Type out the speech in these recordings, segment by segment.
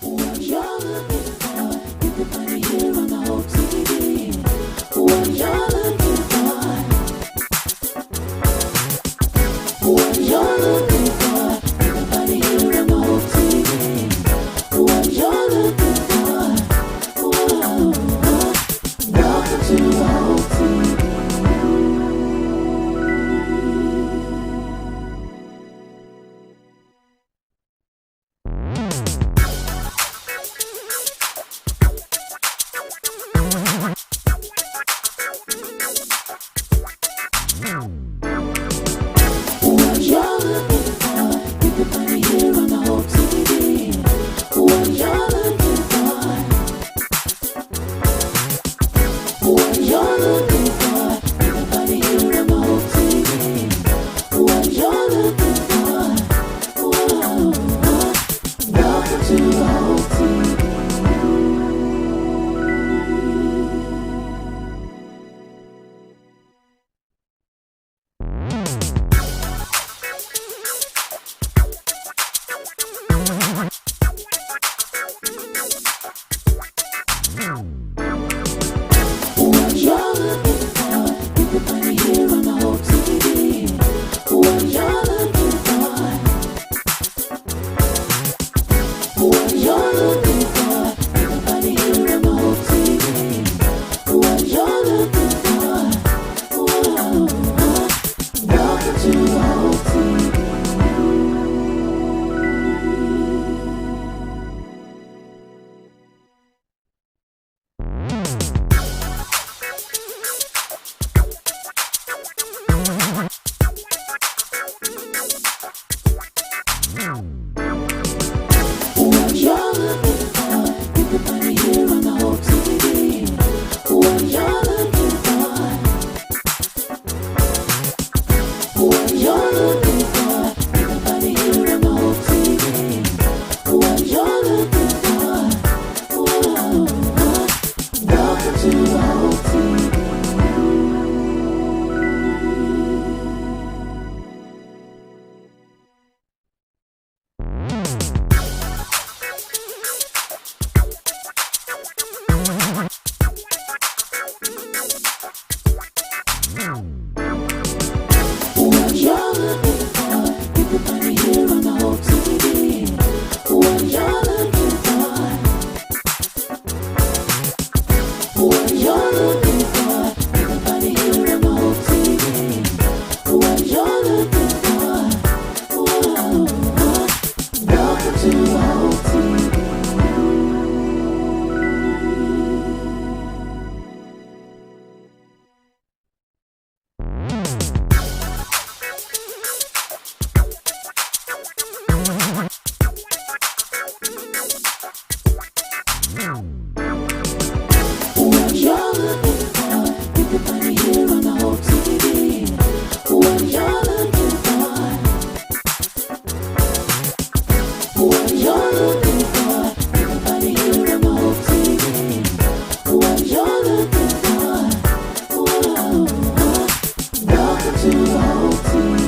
What you're looking for, you can find it here on the whole TV. What you're looking for, what you're looking for, you can find it here on the whole TV. What you're looking for, whoa, welcome to the whole TV. What you're looking for, you can find it here on the whole TV. What you're looking for, what you're looking for, you can find it here on the whole TV. What you're looking for, whoa, welcome to the whole TV. What you're looking for, you can find it here on the whole TV. What you're looking for, what you're looking for, you can find it here on the whole TV. What you're looking for, whoa, welcome to the whole TV. What you're looking for, you can find it here on the whole TV. What you're looking for, what you're looking for, you can find it here on the whole TV. What you're looking for, whoa, welcome to the whole TV. What you're looking for, you can find it here on the whole TV. What you're looking for, what you're looking for, you can find it here on the whole TV. What you're looking for, whoa, welcome to the whole TV. What you're looking for, you can find it here on the whole TV. What you're looking for, what you're looking for, you can find it here on the whole TV. What you're looking for, whoa, welcome to the whole TV.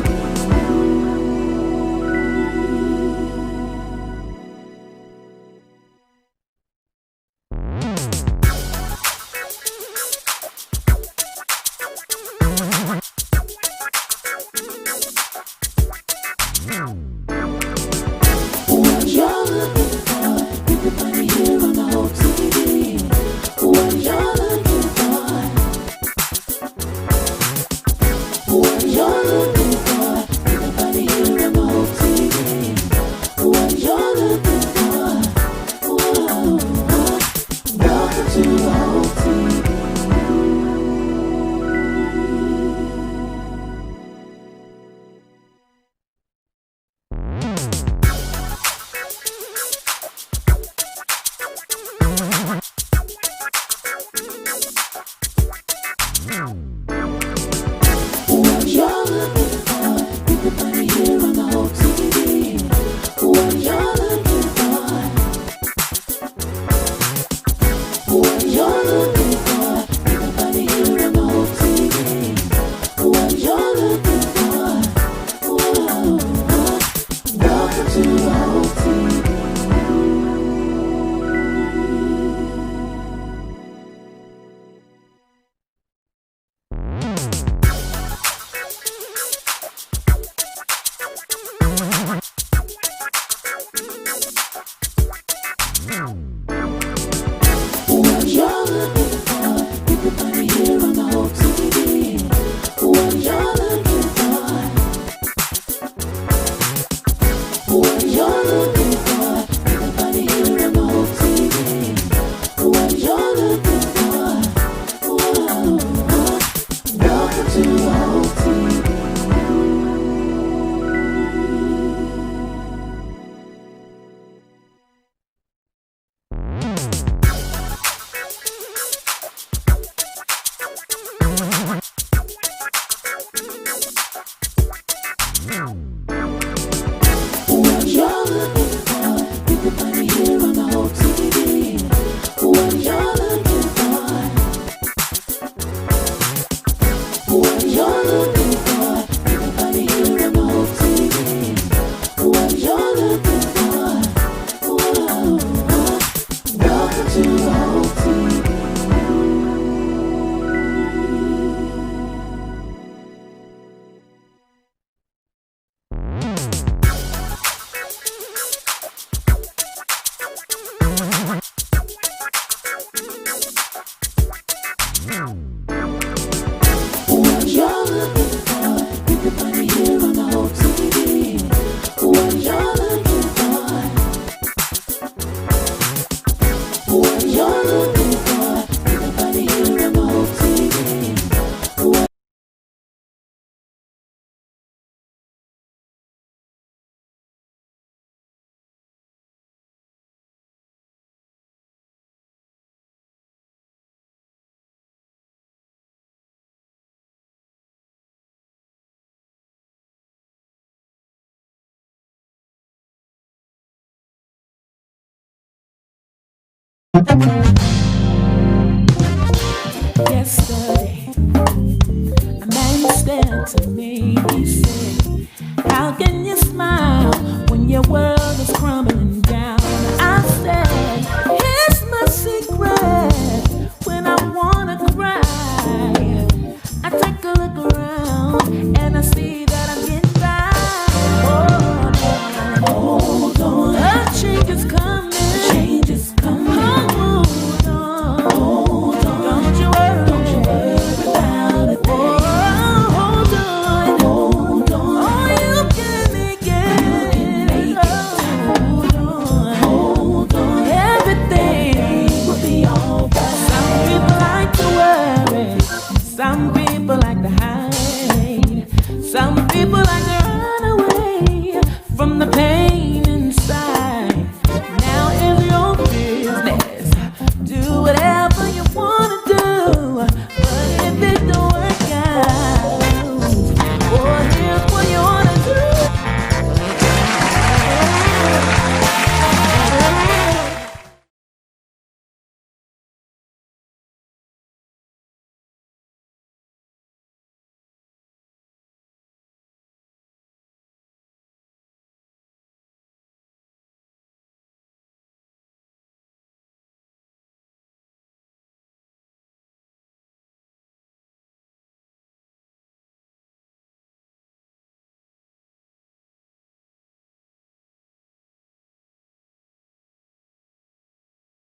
What you're looking for, you can find it here on the whole TV. What you're looking for, what you're looking for, you can find it here on the whole TV. What you're looking for, whoa, welcome to the whole TV. What you're looking for, everybody here on the whole TV. What you're looking for, whoa, welcome to the whole TV. What you're looking for, you can find it here on the whole TV. What you're looking for, what you're looking for, you can find it here on the whole TV. What you're looking for, whoa, welcome to the whole TV. What you're looking for, you can find it here on the whole TV. What you're looking for, what you're looking for, you can find it here on the whole TV. What Yesterday, a man said to me, he said, how can you smile when your world is crumbling down? I said, here's my secret. When I wanna cry, I take a look around and I see that I'm getting by. Hold on, a change is coming. Change is coming. Hold on, hold on. Don't you worry about a thing. Hold on, hold on. Oh, you can make it. Hold on, hold on. Everything will be alright. Some people like to worry. Some people like to hide. Some people like to run away from the pain inside. Now is your business. Do whatever you wanna do. But if it don't work out, boy, here's what you wanna do.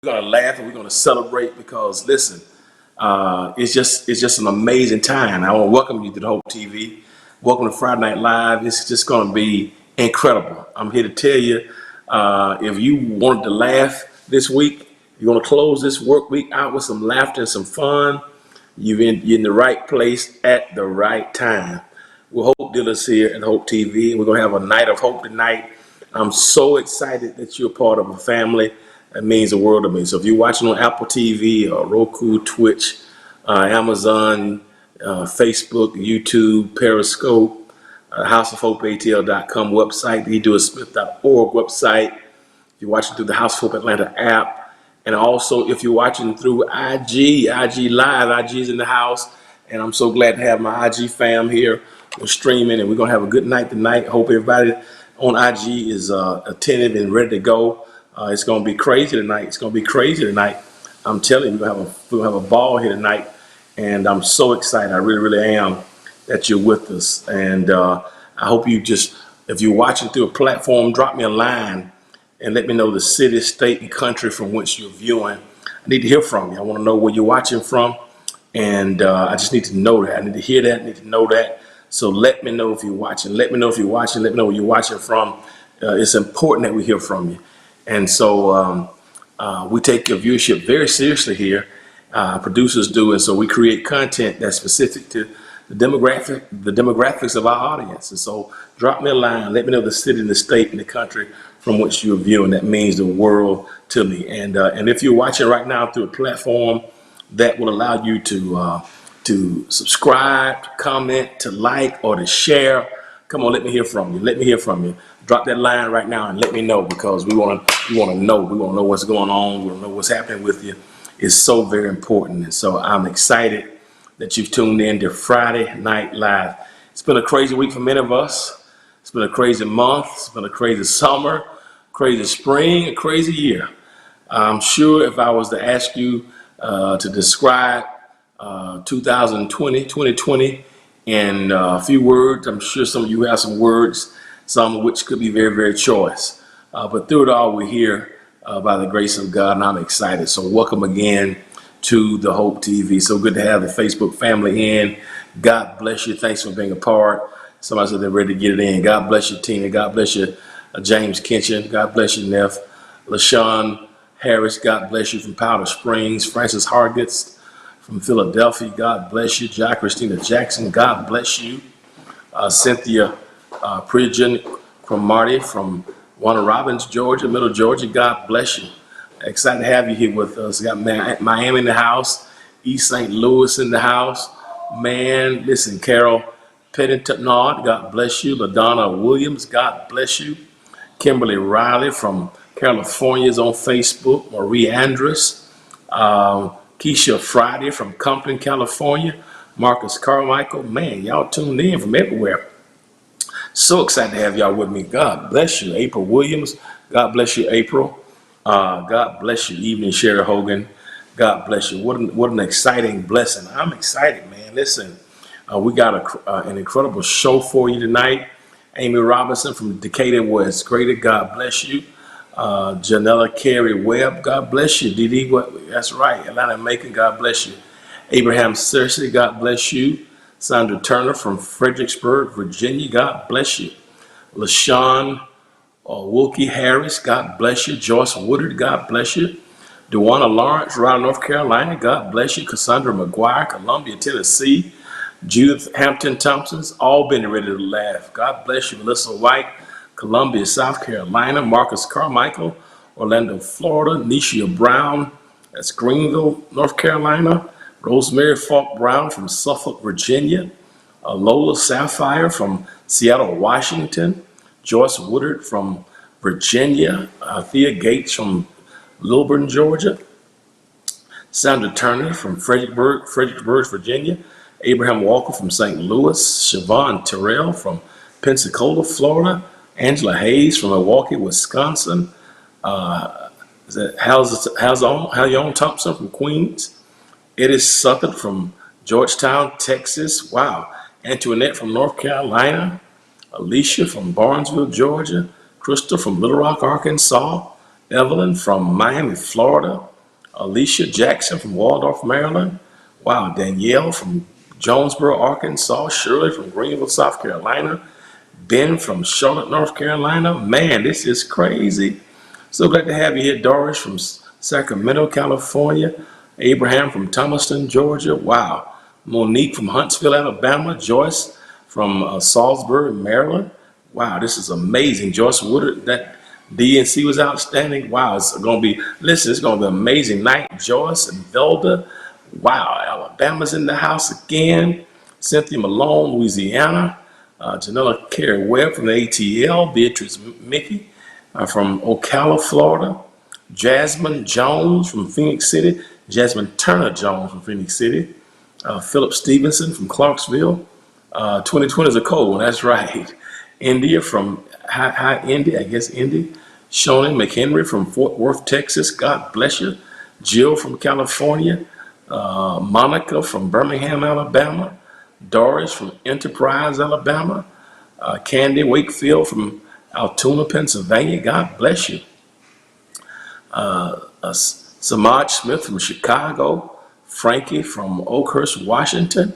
We're gonna laugh and we're gonna celebrate because listen, it's just an amazing time. I want to welcome you to the Hope TV. Welcome to Friday Night Live. It's just gonna be incredible. I'm here to tell you, if you wanted to laugh this week, you're gonna close this work week out with some laughter and some fun. You're in the right place at the right time. We're Hope Dealers here at Hope TV. We're gonna have a night of hope tonight. I'm so excited that you're part of a family. That means the world to me. So if you're watching on Apple TV or Roku, Twitch, Amazon, Facebook, YouTube, Periscope, houseofhopeatl.com website, the dewsmith.org website. If you're watching through the House of Hope Atlanta app, and also if you're watching through IG Live, IG is in the house, and I'm so glad to have my IG fam here. We're streaming, and we're gonna have a good night tonight. Hope everybody on IG is attentive and ready to go. It's gonna be crazy tonight. It's gonna be crazy tonight. I'm telling you, we'll have a ball here tonight, and I'm so excited. I really am that you're with us. And I hope you just, if you're watching through a platform, drop me a line and let me know the city, state, and country from which you're viewing. I need to hear from you. I want to know where you're watching from, and I just need to know that. I need to hear that. I need to know that. So let me know if you're watching. Let me know if you're watching. Let me know where you're watching from, it's important that we hear from you. And so we take your viewership very seriously here. Producers do, and so we create content that's specific to the demographics of our audience. And so drop me a line, let me know the city and the state and the country from which you're viewing. That means the world to me. And if you're watching right now through a platform that will allow you to subscribe, to comment, to like, or to share, come on, let me hear from you. Let me hear from you. Drop that line right now and let me know, because we want to know. We want to know what's going on. We want to know what's happening with you. It's so very important. And so I'm excited that you've tuned in to Friday Night Live. It's been a crazy week for many of us. It's been a crazy month. It's been a crazy summer, crazy spring, a crazy year. I'm sure if I was to ask you to describe 2020 in a few words, I'm sure some of you have some words, some of which could be very, very choice. But through it all, we're here by the grace of God, and I'm excited. So welcome again to the Hope TV. So good to have the Facebook family in. God bless you. Thanks for being a part. Somebody said they're ready to get it in. God bless you, Tina. God bless you, James Kitchen. God bless you, Neff. LaShawn Harris, God bless you from Powder Springs. Francis Hargitz from Philadelphia, God bless you. Jack Christina Jackson, God bless you. Cynthia Pridgen from Marty from Warner Robins, Georgia, Middle Georgia, God bless you. Excited to have you here with us. We got Miami in the house, East St. Louis in the house. Man, listen, Carol Pennington, God bless you. LaDonna Williams, God bless you. Kimberly Riley from California is on Facebook. Marie Andrus. Keisha Friday from Compton, California. Marcus Carmichael. Man, y'all tuned in from everywhere. So excited to have y'all with me. God bless you. April Williams. God bless you, April. God bless you, Evening Sherry Hogan. God bless you. What an exciting blessing. I'm excited, man. Listen, we got an incredible show for you tonight. Amy Robinson from Decatur, where it's greater. God bless you. Janella Carey Webb, God bless you. Dee, that's right. Atlanta, Macon, God bless you. Abraham Cersei, God bless you. Sandra Turner from Fredericksburg, Virginia, God bless you. LaShawn Wilkie Harris, God bless you. Joyce Woodard, God bless you. Dewana Lawrence, Raleigh, North Carolina, God bless you. Cassandra McGuire, Columbia, Tennessee. Judith Hampton Thompson's all been ready to laugh. God bless you. Melissa White, Columbia, South Carolina. Marcus Carmichael, Orlando, Florida. Nishia Brown, that's Greenville, North Carolina. Rosemary Falk Brown from Suffolk, Virginia. Lola Sapphire from Seattle, Washington. Joyce Woodard from Virginia. Thea Gates from Lilburn, Georgia. Sandra Turner from Fredericksburg, Virginia. Abraham Walker from St. Louis. Siobhan Terrell from Pensacola, Florida. Angela Hayes from Milwaukee, Wisconsin. Halyon Thompson from Queens. Eddie Sutton from Georgetown, Texas. Wow. Antoinette from North Carolina. Alicia from Barnesville, Georgia. Crystal from Little Rock, Arkansas. Evelyn from Miami, Florida. Alicia Jackson from Waldorf, Maryland. Wow. Danielle from Jonesboro, Arkansas. Shirley from Greenville, South Carolina. Ben from Charlotte, North Carolina. Man, this is crazy. So glad to have you here. Doris from Sacramento, California. Abraham from Thomaston, Georgia. Wow. Monique from Huntsville, Alabama. Joyce from Salisbury, Maryland. Wow, this is amazing. Joyce Woodard, that DNC was outstanding. Wow, it's going to be, listen, it's going to be an amazing night. Joyce and Velda. Wow, Alabama's in the house again. Cynthia Malone, Louisiana. Janella Carey Webb from the ATL. Beatrice Mickey from Ocala, Florida. Jasmine Jones from Phoenix City. Jasmine Turner Jones from Phoenix City. Philip Stevenson from Clarksville. 2020 is a cold one, that's right. India from Indy, I guess Indy. Shonen McHenry from Fort Worth, Texas. God bless you. Jill from California. Monica from Birmingham, Alabama. Doris from Enterprise, Alabama. Candy Wakefield from Altoona, Pennsylvania. God bless you. Samaj Smith from Chicago. Frankie from Oakhurst, Washington.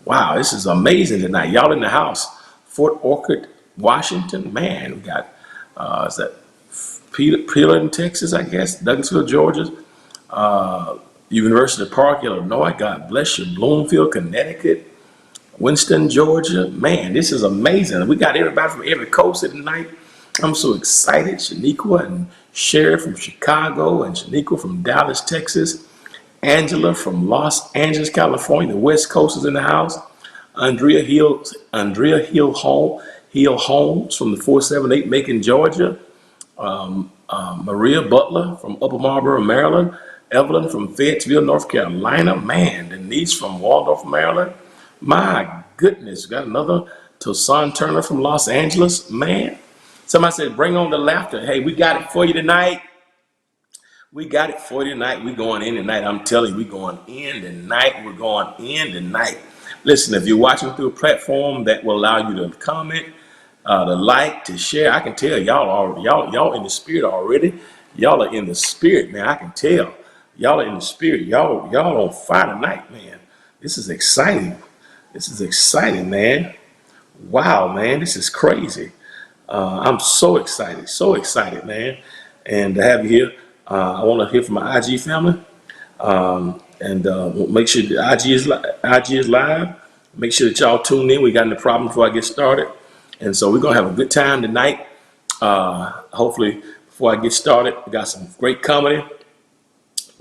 Wow, this is amazing tonight. Y'all in the house. Fort Orchard, Washington. Man, we got Is that Peter in Texas, I guess, Douglasville, Georgia, University Park, Illinois, God bless you, Bloomfield, Connecticut, Winston, Georgia. Man, this is amazing. We got everybody from every coast tonight. I'm so excited. Shaniqua and Sherry from Chicago, and Shaniqua from Dallas, Texas. Angela from Los Angeles, California. The West Coast is in the house. Andrea Hill Holmes from the 478 Macon, Georgia. Maria Butler from Upper Marlboro, Maryland. Evelyn from Fayetteville, North Carolina. Man, Denise from Waldorf, Maryland. My goodness, got another Tosan Turner from Los Angeles. Man, somebody said, bring on the laughter. Hey, we got it for you tonight. We got it for you tonight. We're going in tonight. I'm telling you, we're going in tonight. We're going in tonight. Listen, if you're watching through a platform that will allow you to comment, to like, to share, I can tell y'all in the spirit already. Y'all are in the spirit, man. I can tell. Y'all are in the spirit. Y'all on fire tonight, man. This is exciting. This is exciting, man. Wow, man, this is crazy. I'm so excited, man. And to have you here, I want to hear from my IG family. And make sure the IG is live. Make sure that y'all tune in. We got any problem before I get started. And so we're going to have a good time tonight. Hopefully, before I get started, we got some great comedy.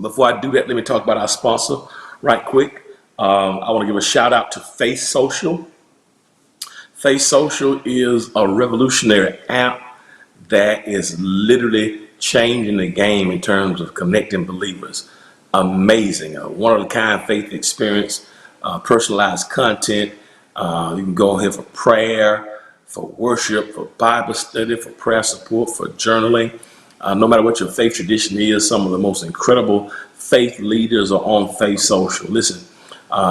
Before I do that, let me talk about our sponsor right quick. I want to give a shout out to Faith Social. Faith Social is a revolutionary app that is literally changing the game in terms of connecting believers. Amazing. One-of-a-kind faith experience, personalized content. You can go here for prayer, for worship, for Bible study, for prayer support, for journaling. No matter what your faith tradition is, some of the most incredible faith leaders are on Faith Social. Listen,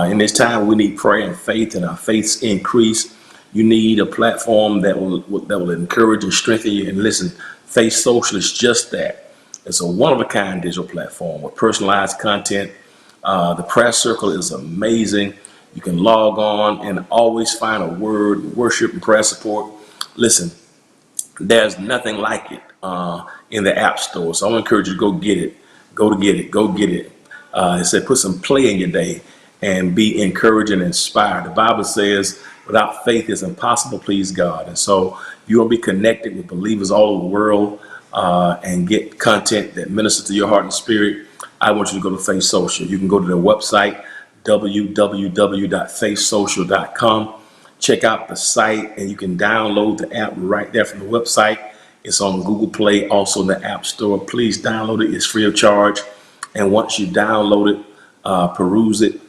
in this time we need prayer and faith, and our faith's increase. You need a platform that will encourage and strengthen you. And listen, Faith Social is just that. It's a one-of-a-kind digital platform with personalized content. The prayer circle is amazing. You can log on and always find a word, worship, and prayer support. Listen, there's nothing like it in the App Store. So I want to encourage you to go get it. Go get it. It said put some play in your day and be encouraged and inspired. The Bible says without faith it's impossible to please God. And so you will be connected with believers all over the world and get content that ministers to your heart and spirit. I want you to go to Faith Social. You can go to their website, www.faithsocial.com. Check out the site, and you can download the app right there from the website. It's on Google Play, also in the App Store. Please download it. It's free of charge. And once you download it, peruse it,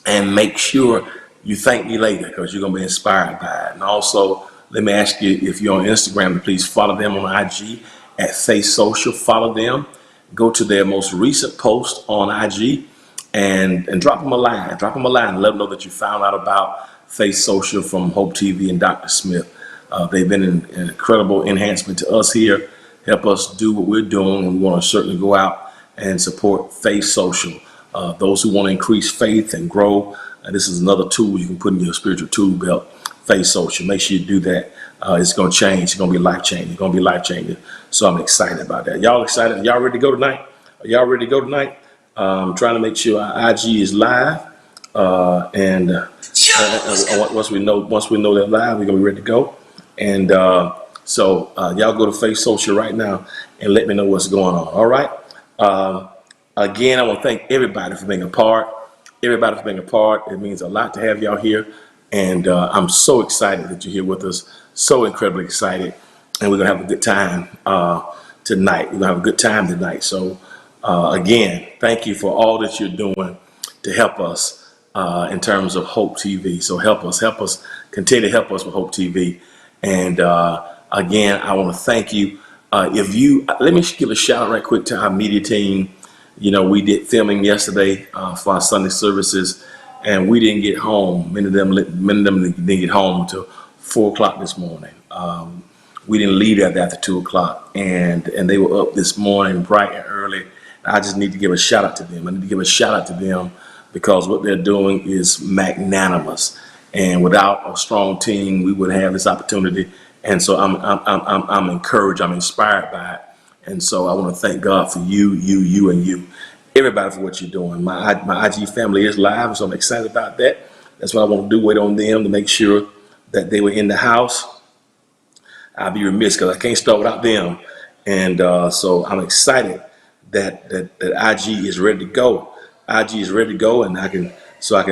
and make sure you thank me later, because you're going to be inspired by it. And also, let me ask you, if you're on Instagram, to please follow them on IG at Faith Social. Follow them. Go to their most recent post on IG and drop them a line. Drop them a line and let them know that you found out about Faith Social from Hope TV and Dr. Smith. They've been an incredible enhancement to us here, help us do what we're doing, and we want to certainly go out and support Faith Social. Those who want to increase faith and grow, this is another tool you can put in your spiritual tool belt, Faith Social. Make sure you do that. It's going to change. It's going to be life-changing. It's going to be life-changing. So I'm excited about that. Y'all excited? Y'all ready to go tonight? Are y'all ready to go tonight? I'm trying to make sure our IG is live. And once we know they're live, we're going to be ready to go. And so y'all go to Faith Social right now and let me know what's going on. All right. Again, I want to thank everybody for being a part. Everybody for being a part. It means a lot to have y'all here. And I'm so excited that you're here with us. So incredibly excited. And we're going to have a good time tonight. We're going to have a good time tonight. So again, thank you for all that you're doing to help us in terms of Hope TV. So help us, continue to help us with Hope TV. And again, I want to thank you. Let me give a shout out right quick to our media team. You know, we did filming yesterday for our Sunday services, and we didn't get home. Many of them didn't get home until 4 o'clock this morning. We didn't leave after 2 o'clock, and they were up this morning bright and early. I just need to give a shout out to them. I need to give a shout out to them because what they're doing is magnanimous. And without a strong team, we would have this opportunity And so I'm encouraged, I'm inspired by it. And so I want to thank God for you, and you, everybody for what you're doing. My IG family is live, so I'm excited about that. That's what I want to do, wait on them to make sure that they were in the house. I'll be remiss because I can't start without them. And so I'm excited that IG is ready to go. IG is ready to go, and I can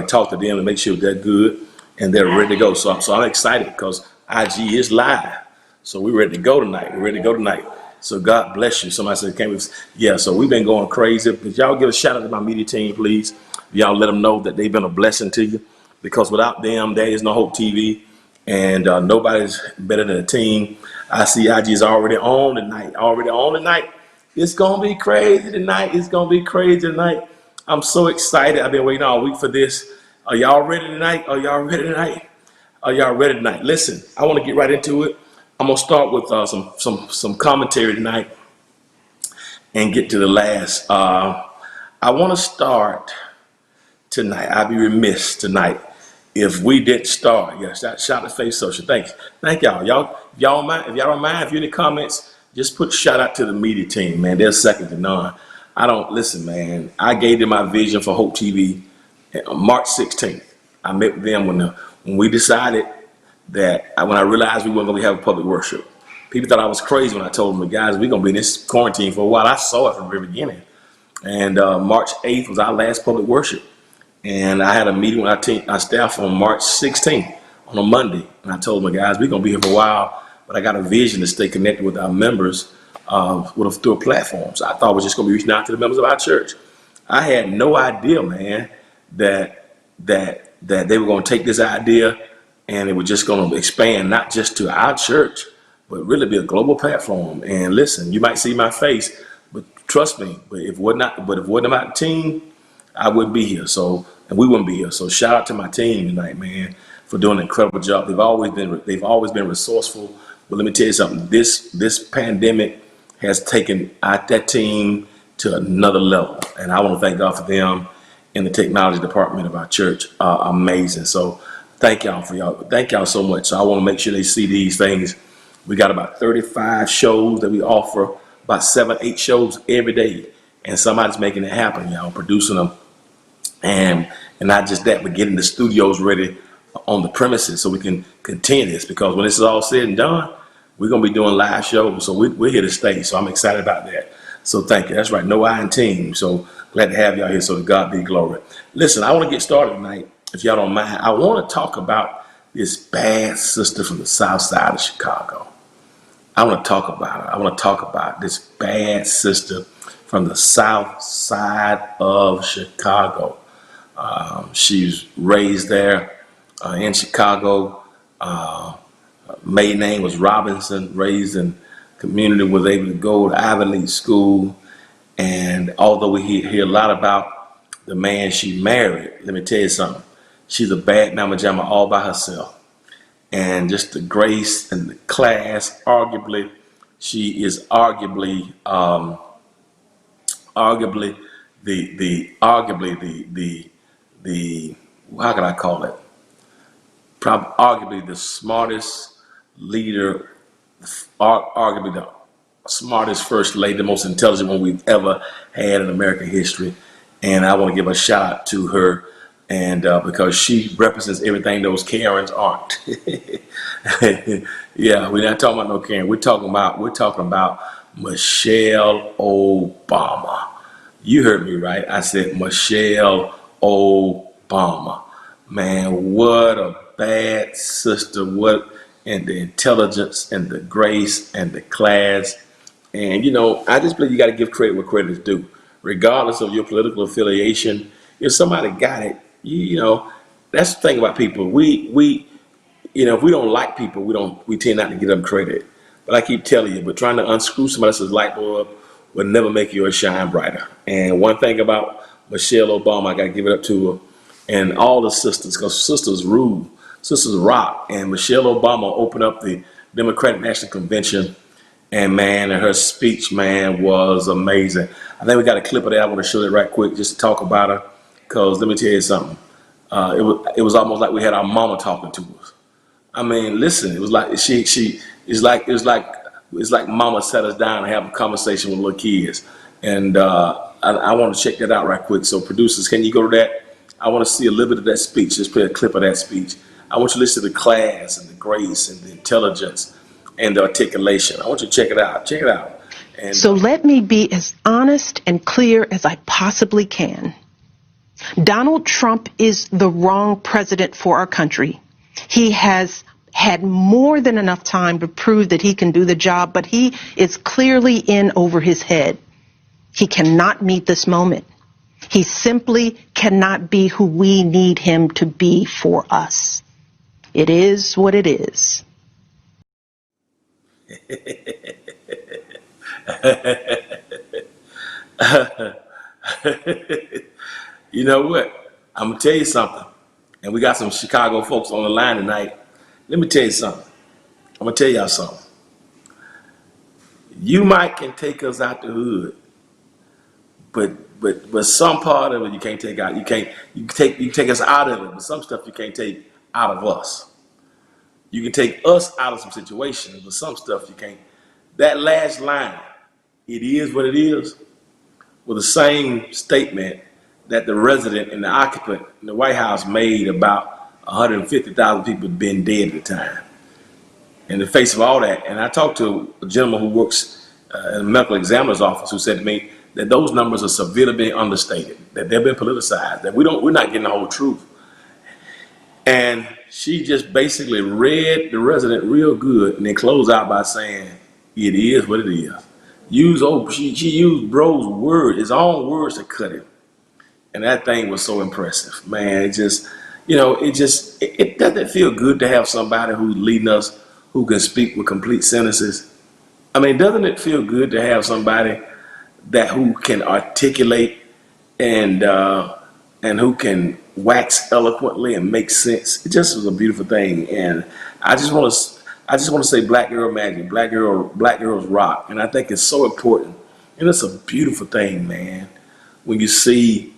talk to them and make sure they're good and they're ready to go. So I'm excited because IG is live. So we're ready to go tonight. We're ready to go tonight. So God bless you. Somebody said, "Can we?" Yeah. So we've been going crazy. But y'all give a shout out to my media team, please. Y'all let them know that they've been a blessing to you, because without them, there is no Hope TV. And nobody's better than a team. I see IG is already on tonight. Already on tonight. It's gonna be crazy tonight. It's gonna be crazy tonight. I'm so excited. I've been waiting all week for this. Are y'all ready tonight? Are y'all ready tonight? Are y'all ready tonight? Listen, I want to get right into it. I'm gonna start with some commentary tonight and get to the last. I want to start tonight. I'd be remiss tonight if we didn't start. Yes, shout out to Face Social. Thank y'all. If y'all don't mind, if you any comments, just put shout out to the media team, man. They're second to none. I don't listen, man. I gave them my vision for Hope TV on March 16th. I met with them when we decided that when I realized we weren't going to have a public worship. People thought I was crazy when I told them, guys, we're going to be in this quarantine for a while. I saw it from the very beginning. And March 8th was our last public worship. And I had a meeting with our staff on March 16th on a Monday. And I told them, guys, we're going to be here for a while, but I got a vision to stay connected with our members through a platform. So I thought we were just going to be reaching out to the members of our church. I had no idea, man, that they were going to take this idea and it was just going to expand not just to our church, but really be a global platform. And listen, you might see my face, but trust me, if it wasn't about the team, I wouldn't be here. And we wouldn't be here. So shout out to my team tonight, man, for doing an incredible job. They've always been resourceful. But let me tell you something. This pandemic has taken that team to another level, and I want to thank God for them in the technology department of our church. Amazing. So thank y'all so much. So I want to make sure they see these things. We got about 35 shows that we offer, about 7-8 shows every day, and somebody's making it happen, y'all, producing them. And not just that, but getting the studios ready on the premises so we can continue this, because when this is all said and done, we're going to be doing live shows. So we're here to stay. So I'm excited about that. So thank you. That's right. No I in team. So glad to have y'all here. So to God be glory. Listen, I want to get started tonight, if y'all don't mind. I want to talk about this bad sister from the south side of Chicago. I want to talk about her. I want to talk about this bad sister from the south side of Chicago. She's raised there in Chicago. Maiden name was Robinson, raised in community, was able to go to Ivy League school. And although we hear a lot about the man she married, let me tell you something. She's a bad mama jamma all by herself. And just the grace and the class, she is arguably how can I call it? Probably arguably the smartest leader, arguably the smartest first lady, the most intelligent one we've ever had in American history. And I want to give a shout out to her, and because she represents everything those Karens aren't. Yeah, we're not talking about no Karen. We're talking about Michelle Obama. You heard me right. I said Michelle Obama. Man, what a bad sister. And the intelligence and the grace and the class. And, I just believe you got to give credit where credit is due. Regardless of your political affiliation, if somebody got it, that's the thing about people. If we don't like people, we tend not to give them credit. But I keep telling you, but trying to unscrew somebody else's light bulb will never make yours shine brighter. And one thing about Michelle Obama, I got to give it up to her, and all the sisters, because sisters rule, sisters rock. And Michelle Obama opened up the Democratic National Convention, and her speech, was amazing. I think we got a clip of that. I want to show it right quick just to talk about her, because let me tell you something. It was almost like we had our mama talking to us. I mean, listen, it was like it's like mama sat us down and have a conversation with little kids. And I want to check that out right quick. So producers, can you go to that? I want to see a little bit of that speech. Just play a clip of that speech. I want you to listen to the class and the grace and the intelligence and the articulation. I want you to check it out. Check it out. And So let me be as honest and clear as I possibly can. Donald Trump is the wrong president for our country. He has had more than enough time to prove that he can do the job, but he is clearly in over his head. He cannot meet this moment. He simply cannot be who we need him to be for us. It is what it is. You know what? I'm gonna tell you something. And we got some Chicago folks on the line tonight. Let me tell you something. I'm gonna tell y'all something. You might can take us out the hood, but some part of it you can't take out. You can take us out of it, but some stuff you can't take out of us. You can take us out of some situations, but some stuff you can't. That last line, it is what it is, was the same statement that the resident and the occupant in the White House made about 150,000 people being dead at the time. In the face of all that, and I talked to a gentleman who works in a medical examiner's office who said to me that those numbers are severely understated, that they've been politicized, that we're not getting the whole truth. And she just basically read the resident real good and then closed out by saying, it is what it is. She used bro's word, his own words to cut it. And that thing was so impressive, man. It just, it doesn't feel good to have somebody who's leading us who can speak with complete sentences. I mean, doesn't it feel good to have somebody who can articulate and who can wax eloquently and make sense? It just was a beautiful thing. And I just want to say Black Girl Magic, Black Girls Rock. And I think it's so important. And it's a beautiful thing, man, when you see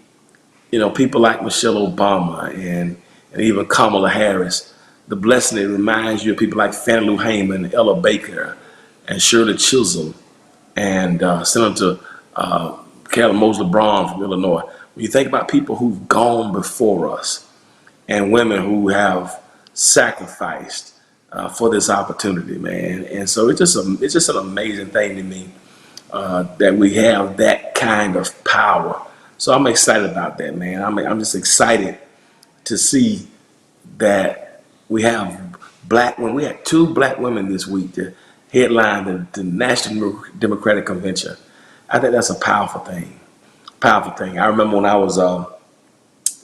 people like Michelle Obama and even Kamala Harris, the blessing it reminds you of people like Fannie Lou Hamer, Ella Baker, and Shirley Chisholm, and Senator Carolyn Mosley Braun from Illinois. When you think about people who've gone before us and women who have sacrificed for this opportunity, man. And so it's just an amazing thing to me that we have that kind of power. So I'm excited about that, man. I'm just excited to see that we have we had 2 black women this week to headline the National Democratic Convention. I think that's a powerful thing. Powerful thing. I remember when I was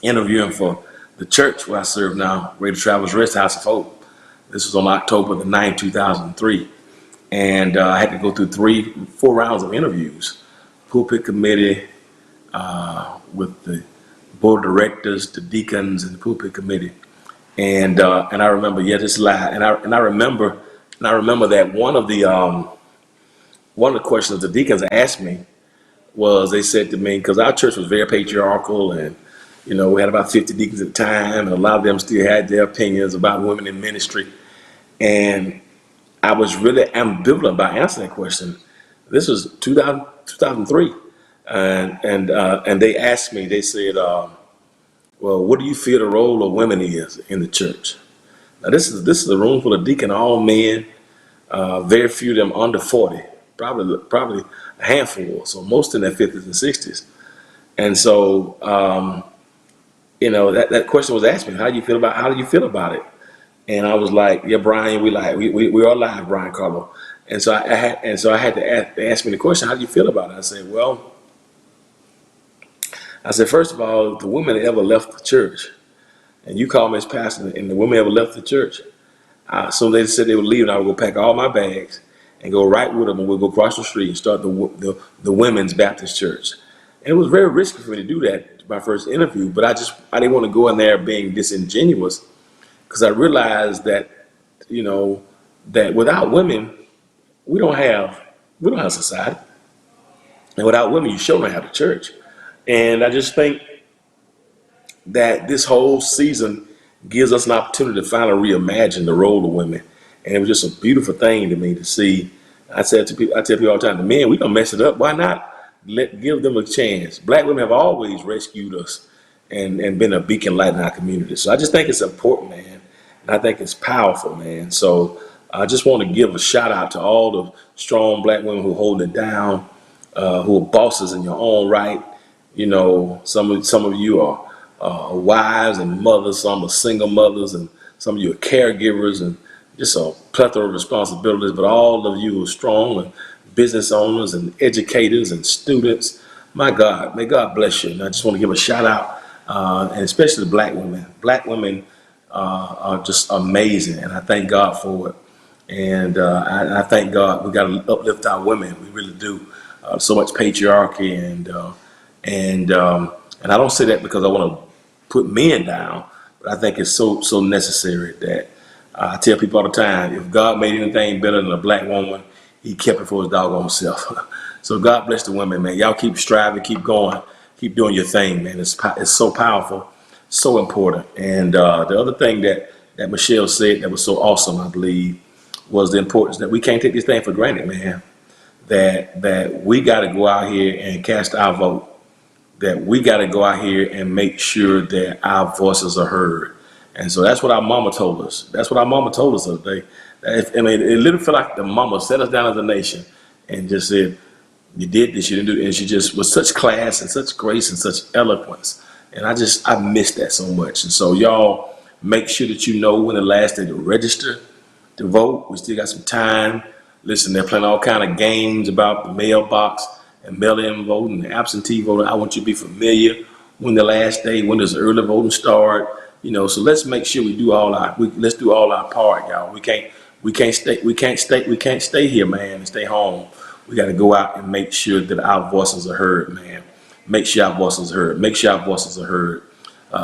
interviewing for the church where I serve now, Radio Travelers Rest House of Hope. This was on October the 9th, 2003. And I had to go through 4 rounds of interviews. Pulpit committee, with the board of directors, the deacons, and the pulpit committee, and I remember, this lie, and I remember that one of the questions the deacons asked me was, they said to me, because our church was very patriarchal, and we had about 50 deacons at the time, and a lot of them still had their opinions about women in ministry, and I was really ambivalent about answering that question. This was 2003. And they asked me, they said, well, what do you feel the role of women is in the church? Now this is a room full of deacons, all men, very few of them under 40, probably a handful, so most in their 50s and 60s. And so, that question was asked me, how do you feel about it? And I was like, yeah, Brian, we are live, Brian Carlo. And so I had to ask me the question, how do you feel about it? I said, first of all, if the women ever left the church, and you call me as pastor, and the women ever left the church, so they said they would leave, and I would go pack all my bags and go right with them, and we'd go across the street and start the women's Baptist church. And it was very risky for me to do that, my first interview, but I didn't want to go in there being disingenuous, because I realized that, that without women, we don't have society. And without women, you sure don't have the church. And I just think that this whole season gives us an opportunity to finally reimagine the role of women. And it was just a beautiful thing to me to see. I tell people all the time, the men, we gonna mess it up. Why not give them a chance? Black women have always rescued us and been a beacon light in our community. So I just think it's important, man. And I think it's powerful, man. So I just want to give a shout out to all the strong black women who hold it down, who are bosses in your own right. You know, some of you are wives and mothers, some are single mothers, and some of you are caregivers, and just a plethora of responsibilities. But all of you are strong and business owners and educators and students. My God, may God bless you. And I just want to give a shout out, and especially the black women. Black women are just amazing, and I thank God for it. And I thank God we got to uplift our women. We really do. So much patriarchy, and I don't say that because I want to put men down, but I think it's so necessary that I tell people all the time, if God made anything better than a black woman, he kept it for his doggone self. So God bless the women, man. Y'all keep striving, keep going, keep doing your thing, man. It's so powerful, so important. And the other thing that Michelle said that was so awesome, I believe, was the importance that we can't take this thing for granted, man. That we got to go out here and cast our vote. That we got to go out here and make sure that our voices are heard. And so that's what our mama told us. That's what our mama told us the other day. I mean, it literally felt like the mama set us down as a nation and just said, you did this, you didn't do it. And she just was such class and such grace and such eloquence. And I miss that so much. And so y'all make sure that you know when the last day to register to vote. We still got some time. Listen, they're playing all kind of games about the mailbox and mail-in voting and absentee voting. I want you to be familiar when the last day, when does early voting start. You know, so let's make sure let's do all our part, y'all. We can't stay here, man, and stay home. We got to go out and make sure that our voices are heard, man. Make sure our voices are heard. Make sure our voices are heard.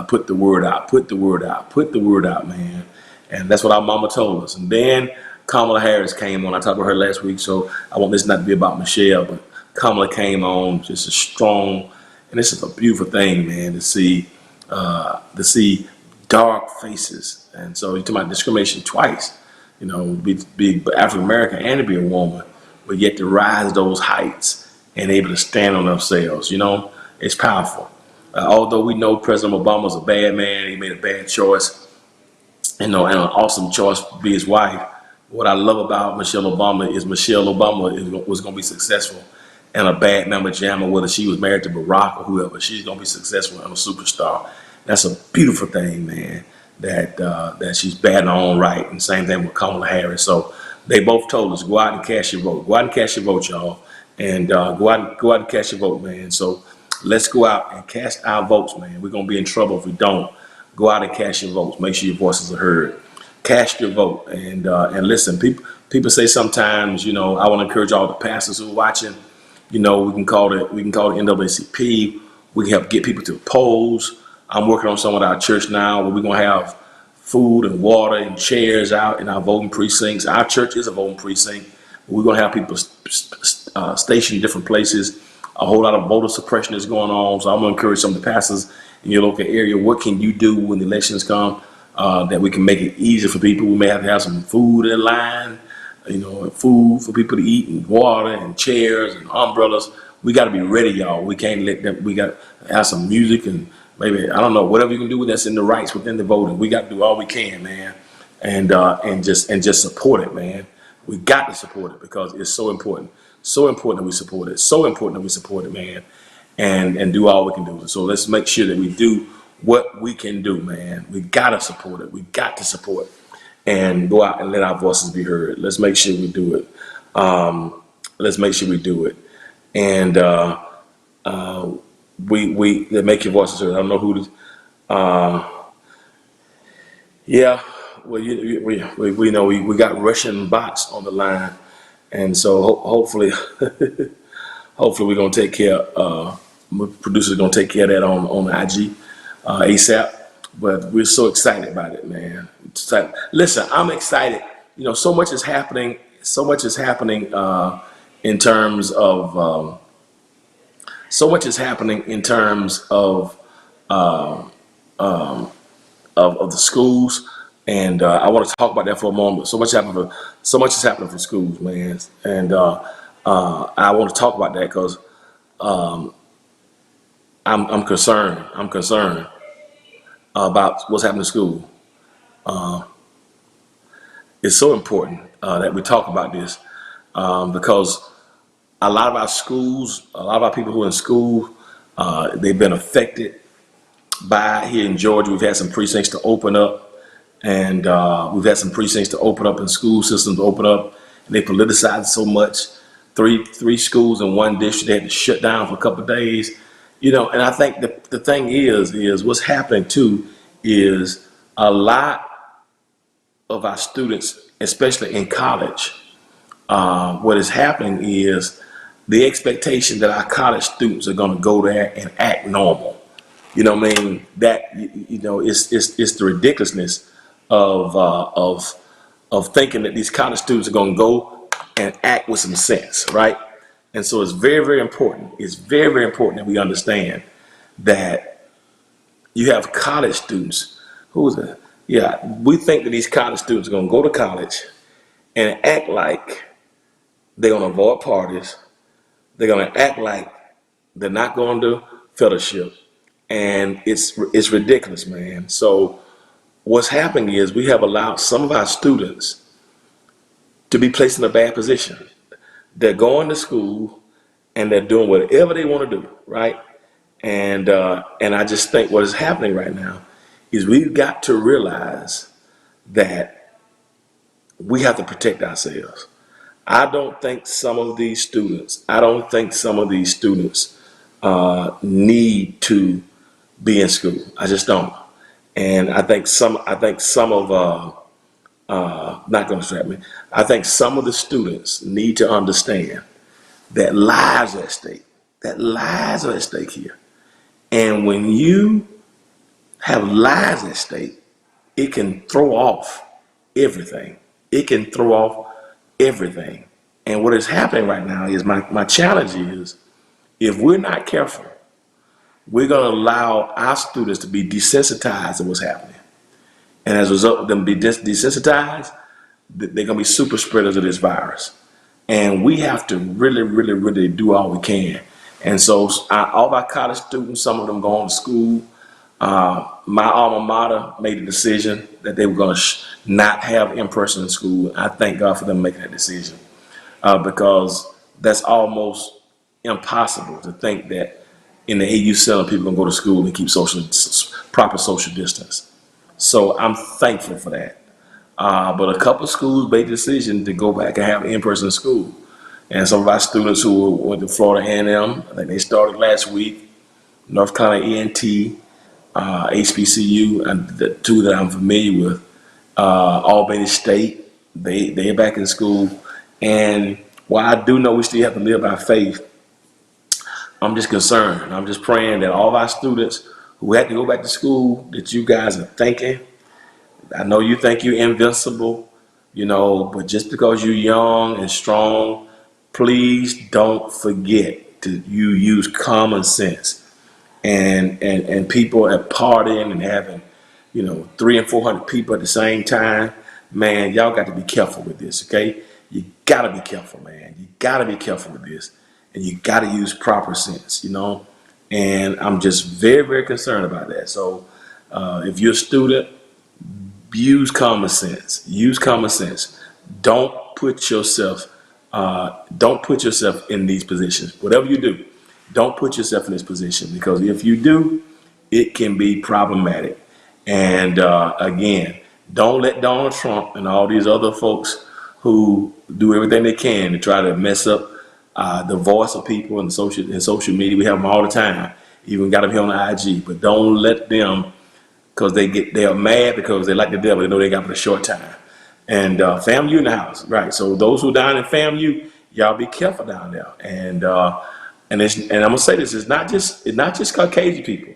Put the word out. Put the word out. Put the word out, man. And that's what our mama told us. And then Kamala Harris came on. I talked about her last week, so I want this not to be about Michelle, but Kamala came on, just a strong, and it's just a beautiful thing, man, to see dark faces. And so you're talking about discrimination twice, you know, be African American and to be a woman, but yet to rise those heights and able to stand on themselves. You know, it's powerful. Although we know President Obama's a bad man, he made a bad choice, you know, and an awesome choice to be his wife. What I love about Michelle Obama is was going to be successful and a bad mamma jamma, whether she was married to Barack or whoever, she's going to be successful and a superstar. That's a beautiful thing, man, that she's bad in her own right. And same thing with Kamala Harris. So they both told us, go out and cast your vote. Go out and cast your vote, y'all. And go out and cast your vote, man. So let's go out and cast our votes, man. We're going to be in trouble if we don't. Go out and cast your votes. Make sure your voices are heard. Cast your vote. And listen, people say sometimes, you know, I want to encourage all the pastors who are watching, you know, we can call it NAACP. We can help get people to the polls. I'm working on some with our church now where we're going to have food and water and chairs out in our voting precincts. Our church is a voting precinct. We're going to have people stationed in different places. A whole lot of voter suppression is going on. So I'm going to encourage some of the pastors in your local area. What can you do when the elections come that we can make it easier for people? We may have to have some food in line, you know, food for people to eat, and water and chairs and umbrellas. We got to be ready, y'all. We can't let them. We got to have some music and maybe, I don't know, whatever you can do that's in the rights within the voting. We got to do all we can, man, and just support it, man. We got to support it because it's so important. So important that we support it. So important that we support it, man, and do all we can do. So let's make sure that we do what we can do, man. We got to support it. We got to support it and go out and let our voices be heard. Let's make sure we do it. Let's make sure we do it. And we make your voices heard. I don't know who this. Yeah, well, we know we got Russian bots on the line, and so hopefully, hopefully we're gonna take care. Producers gonna take care of that on IG ASAP. But we're so excited about it, man. Listen, I'm excited. You know, so much is happening. So much is happening in terms of. So much is happening in terms of of the schools, and I want to talk about that for a moment. So much is happening for schools, man, and I want to talk about that because I'm concerned. I'm concerned about what's happening in school. It's so important that we talk about this because a lot of our schools, a lot of our people who are in school, they've been affected by here in Georgia. We've had some precincts to open up, and we've had some precincts to open up and school systems to open up, and they politicized so much. Three schools in one district, they had to shut down for a couple of days. You know, and I think the thing is what's happening too is a lot of our students, especially in college, what is happening is the expectation that our college students are going to go there and act normal. You know what I mean? That it's the ridiculousness of thinking that these college students are going to go and act with some sense, right? And so it's very, very important. It's very, very important that we understand that you have college students we think that these college students are going to go to college and act like they're going to avoid parties. They're going to act like they're not going to fellowship. And it's ridiculous, man. So what's happening is we have allowed some of our students to be placed in a bad position. They're going to school and they're doing whatever they want to do, right? And I just think what is happening right now is we've got to realize that we have to protect ourselves. I don't think some of these students need to be in school. I just don't. And I think some of not going to distract me. I think some of the students need to understand that lives are at stake. That lives are at stake here. And when you have lives at stake, it can throw off everything. It can throw off everything. And what is happening right now is my challenge is, if we're not careful, we're going to allow our students to be desensitized to what's happening. And as a result of them being desensitized, they're going to be super spreaders of this virus. And we have to really, really, really do all we can. And so all of our college students, some of them going to school. My alma mater made a decision that they were going to not have in-person school. I thank God for them making that decision because that's almost impossible to think that in the AU Center people are going to go to school and keep proper social distance. So I'm thankful for that. But a couple of schools made the decision to go back and have in-person school. And some of our students who went to Florida A&M, I think they started last week, North Carolina E&T, HBCU, and the two that I'm familiar with, Albany State, they're back in school. And while I do know we still have to live by faith, I'm just concerned. I'm just praying that all of our students who had to go back to school, that you guys are thinking. I know you think you're invincible, but just because you're young and strong, please don't forget to use common sense. And people are partying and having, 300 and 400 people at the same time. Man, y'all got to be careful with this, okay? You got to be careful, man. You got to be careful with this. And you got to use proper sense, And I'm just very, very concerned about that. So if you're a student, use common sense. Use common sense. Don't put yourself in these positions. Whatever you do, don't put yourself in this position, because if you do, it can be problematic. And again, don't let Donald Trump and all these other folks who do everything they can to try to mess up the voice of people in social media. We have them all the time. Even got them here on the IG. But don't let them, because they are mad because they like the devil. They know they got for a short time. And FAMU in the house, right? So those who down in FAMU, y'all be careful down there. And I'm gonna say this: it's not just Caucasian people.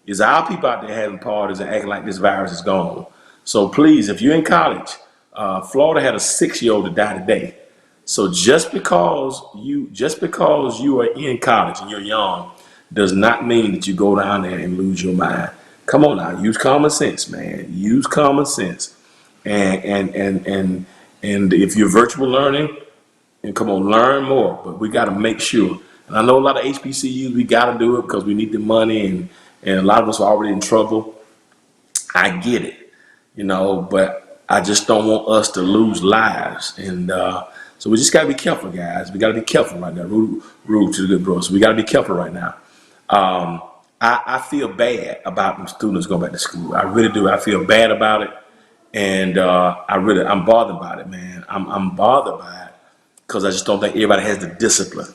It's our people out there having parties and acting like this virus is gone. So please, if you're in college, Florida had a 6-year-old that died today. So just because you are in college and you're young, does not mean that you go down there and lose your mind. Come on now, use common sense, man. Use common sense. And if you're virtual learning, and come on, learn more. But we got to make sure. And I know a lot of HBCUs, we got to do it because we need the money, and a lot of us are already in trouble. I get it, but I just don't want us to lose lives. And so we just got to be careful, guys. We got to be careful right now. Rude to the good bro. So we got to be careful right now. I feel bad about them students going back to school. I really do. I feel bad about it. And I'm bothered by it, man. I'm bothered by it because I just don't think everybody has the discipline.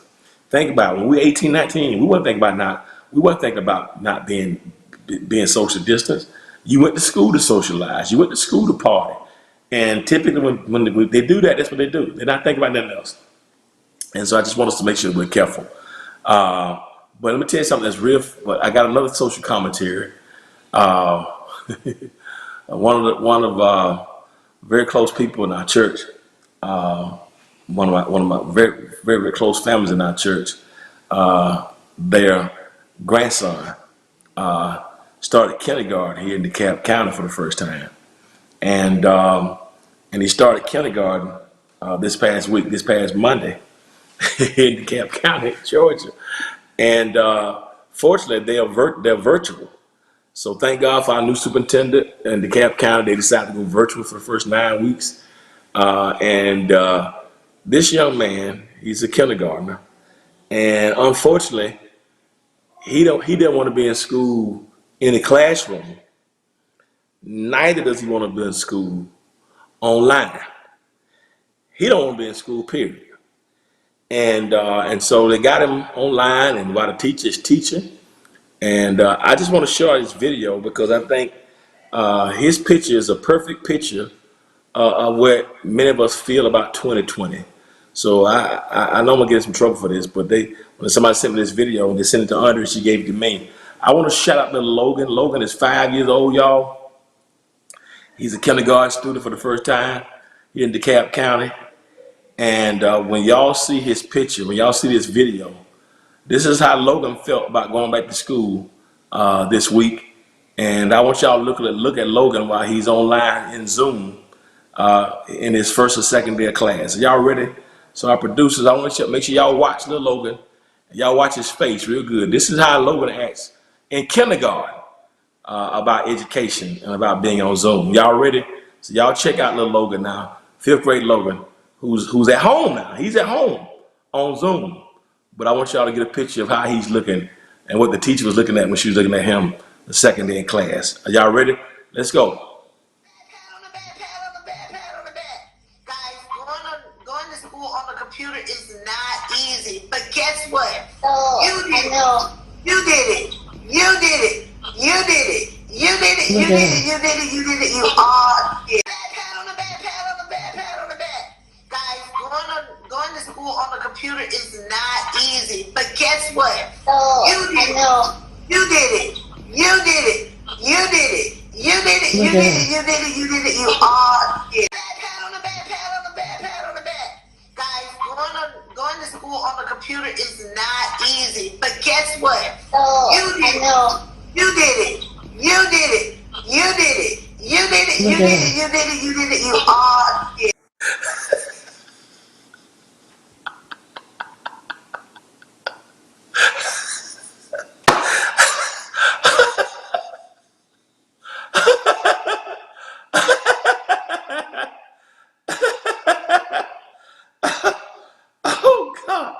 Think about it. When we were 18, 19, we weren't thinking about not being social distance. You went to school to socialize. You went to school to party. And typically when they do that, that's what they do. They're not thinking about nothing else. And so I just want us to make sure we're careful. But let me tell you something that's real. But I got another social commentary. One of very close people in our church, one of my very, very, very close families in our church, their grandson started kindergarten here in DeKalb County for the first time, and he started kindergarten this past Monday in DeKalb County, Georgia, and fortunately they're virtual. So thank God for our new superintendent in DeKalb County. They decided to go virtual for the first 9 weeks. And this young man, he's a kindergartner. And unfortunately, he didn't want to be in school in the classroom. Neither does he want to be in school online. He don't want to be in school, period. And so they got him online, and while the teacher is teaching. And I just want to show this video because I think his picture is a perfect picture of what many of us feel about 2020. So I know I'm going to get in some trouble for this, but when somebody sent me this video and they sent it to Andre, she gave it to me. I want to shout out to Logan. Logan is 5 years old, y'all. He's a kindergarten student for the first time here in DeKalb County. And when y'all see his picture, when y'all see this video, this is how Logan felt about going back to school this week. And I want y'all to look at Logan while he's online in Zoom in his first or second day of class. Are y'all ready? So our producers, I want you to make sure y'all watch little Logan. Y'all watch his face real good. This is how Logan acts in kindergarten about education and about being on Zoom. Y'all ready? So y'all check out little Logan now. 5th grade Logan, who's at home now. He's at home on Zoom. But I want y'all to get a picture of how he's looking and what the teacher was looking at when she was looking at him the second day in class. Are y'all ready? Let's go. Pat on the back, pat on the back, pat on the back. Guys, going to school on the computer is not easy. But guess what? You did it. You did it. You did it. You did it. You did it. You did it. You did it. You did it. You all did it. Pat on the back, pat on the back, pat on the back. Guys, going to school on the computer is not easy. But guess what? You did it. You did it. You did it. You did it. You did it. You did it. You did it. You did it. You all did it. Pat on the back, pat on the back, pat on the back. Guys, going to school on the computer is not easy. But guess what? You did it. You did it. You did it. You did it. You did it. You did it. You did it. You did it. You all did it. Oh God.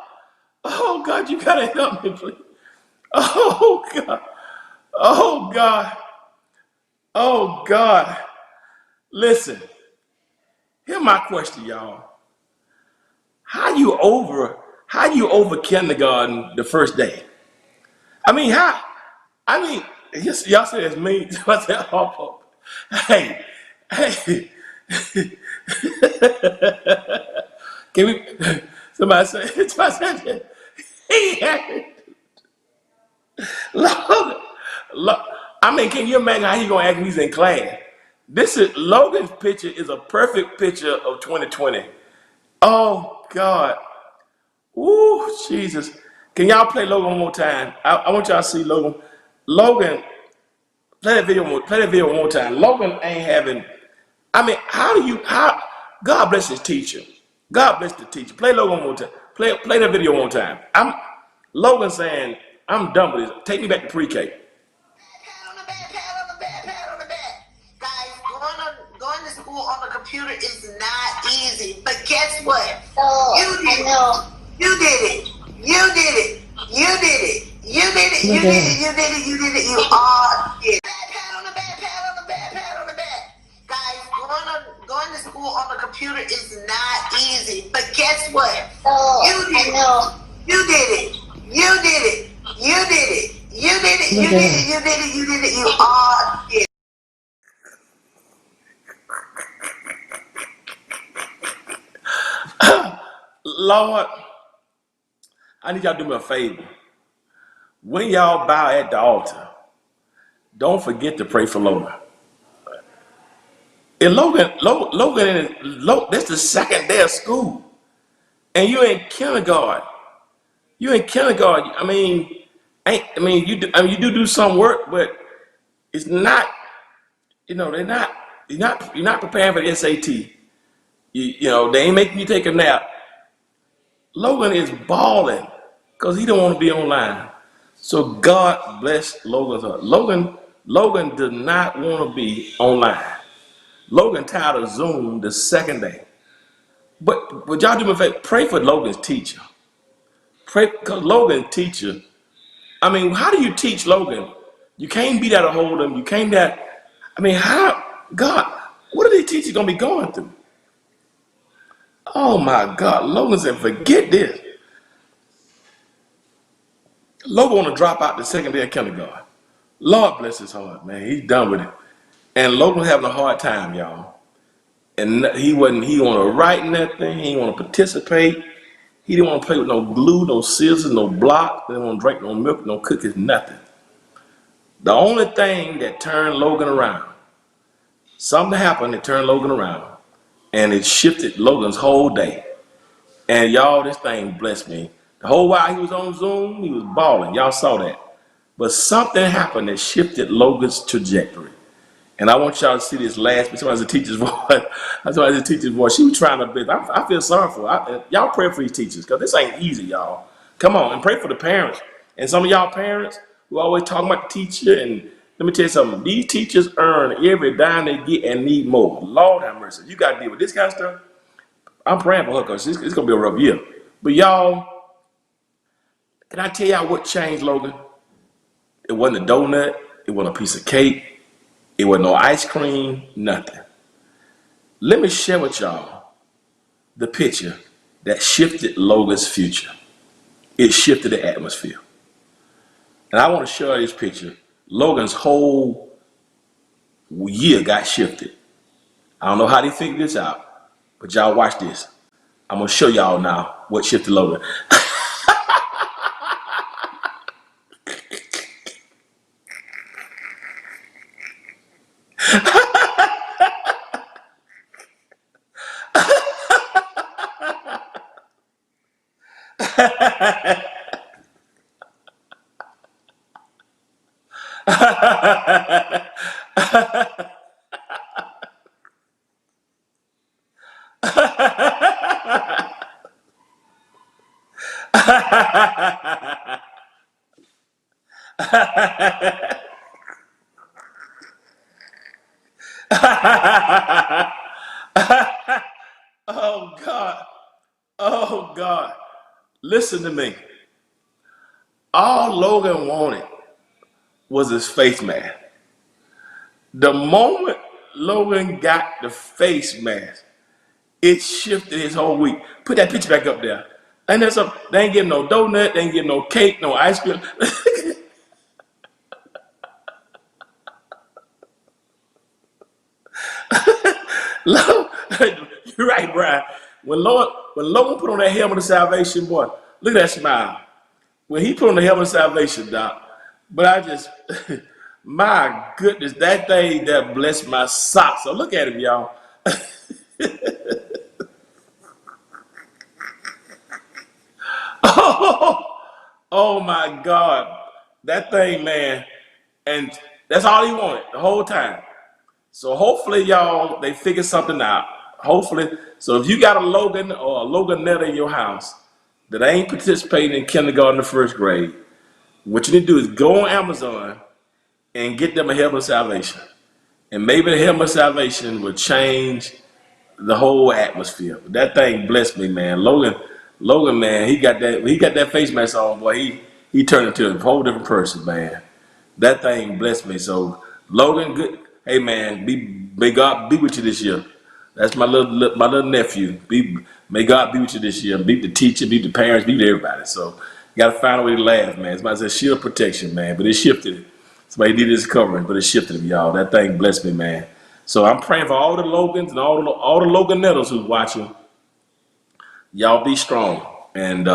Oh God, you gotta help me, please. Oh God. Oh God. Oh God. Listen. Here's my question, y'all. How you over kindergarten the first day? Y'all say it's me. I said, oh, hey, hey. Can we, somebody said, can you imagine how he gonna act when he's in class? Logan's picture is a perfect picture of 2020. Oh God. Ooh, Jesus. Can y'all play Logan one more time? I want y'all to see Logan. Logan, Play that video. Play that video one more time. Logan ain't having. I mean, how? God bless his teacher. God bless the teacher. Play Logan one more time. Play that video one more time. Logan saying, I'm done with this. Take me back to pre-K. Guys, going to school on the computer is not easy. But guess what? You did it. You did it. You did it. You did it. You did it. You did it. You did it. You did it. You all did it. Pat on the back. Pat on the back. Pat on the back. Guys, going to school on the computer is not easy. But guess what? You did it. You did it. You did it. You did it. You did it. You did it. You did it. You did it. You all did it. Lord, I need y'all to do me a favor. When y'all bow at the altar, don't forget to pray for Logan. And Logan, that's the second day of school, and you're in kindergarten. You're in kindergarten. I mean, you do some work, but it's not. You know, they're not. You're not preparing for the SAT. You know, they ain't making you take a nap. Logan is balling because he don't want to be online. So God bless Logan's heart. Logan does not want to be online. Logan tired of Zoom the second day. But y'all do me a favor, pray for Logan's teacher. Pray, because Logan's teacher, I mean, how do you teach Logan? You can't be there to hold him. You can't that. I mean, how, God, what are these teachers going to be going through? Oh my God, Logan said, forget this. Logan want to drop out the second day of kindergarten. Lord bless his heart, man. He's done with it. And Logan having a hard time, y'all. And he want to write nothing. He didn't want to participate. He didn't want to play with no glue, no scissors, no block. He didn't want to drink no milk, no cookies, nothing. The only thing that turned Logan around, something happened that turned Logan around, and it shifted Logan's whole day. And y'all, this thing blessed me. The whole while he was on Zoom, he was balling. Y'all saw that. But something happened that shifted Logan's trajectory. And I want y'all to see this last, somebody's a teacher's voice. Somebody's a teacher's voice. She was trying her best. I feel sorry for her. Y'all pray for these teachers, because this ain't easy, y'all. Come on, and pray for the parents. And some of y'all parents who always talking about the teacher, and let me tell you something. These teachers earn every dime they get and need more. Lord have mercy. You got to deal with this kind of stuff. I'm praying for her because it's going to be a rough year. But y'all, can I tell y'all what changed Logan? It wasn't a donut. It wasn't a piece of cake. It wasn't no ice cream, nothing. Let me share with y'all the picture that shifted Logan's future. It shifted the atmosphere. And I want to show you this picture. Logan's whole year got shifted. I don't know how they figured this out, but y'all watch this. I'm going to show y'all now what shifted Logan. Oh God. Oh God. Listen to me. All Logan wanted was his face mask. The moment Logan got the face mask, it shifted his whole week. Put that picture back up there. And there's some, they ain't getting no donut, they ain't getting no cake, no ice cream. You're right, Brian. When Logan put on that helmet of salvation, boy, look at that smile. When he put on the helmet of salvation, Doc, but I just, my goodness, that thing that blessed my socks. So look at him, y'all. Oh, oh my God, that thing, man, and That's all he wanted the whole time. So hopefully, y'all, they figure something out. Hopefully, so if you got a Logan or a Loganetta in your house that ain't participating in kindergarten or first grade, what you need to do is go on Amazon and get them a helmet of salvation. And maybe the helmet of salvation will change the whole atmosphere. That thing blessed me, man. Logan, man, he got that face mask on, boy. He turned into a whole different person, man. That thing blessed me. So Logan, good. Hey, man, may God be with you this year. That's my little nephew. May God be with you this year. Be the teacher, be the parents, be with everybody. So you gotta find a way to laugh, man. Somebody said shield protection, man, but it shifted. Somebody needed his covering, but it shifted him, y'all. That thing blessed me, man. So I'm praying for all the Logans and all the Loganettas who's watching. Y'all be strong. And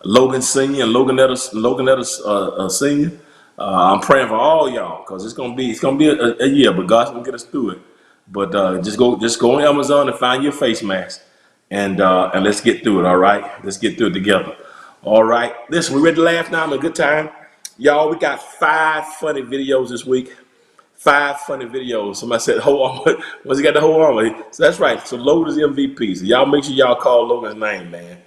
Logan Senior and Loganetta Senior. I'm praying for all y'all because it's gonna be a year, but God's gonna get us through it. But just go on Amazon and find your face mask, and let's get through it. All right, let's get through it together. All right, listen, we ready to laugh now? I'm a good time, y'all. We got 5 funny videos this week. 5 funny videos. Somebody said, hold on. Once he got the whole armor. So that's right. So Logan's MVP. So y'all make sure y'all call Logan's name, man.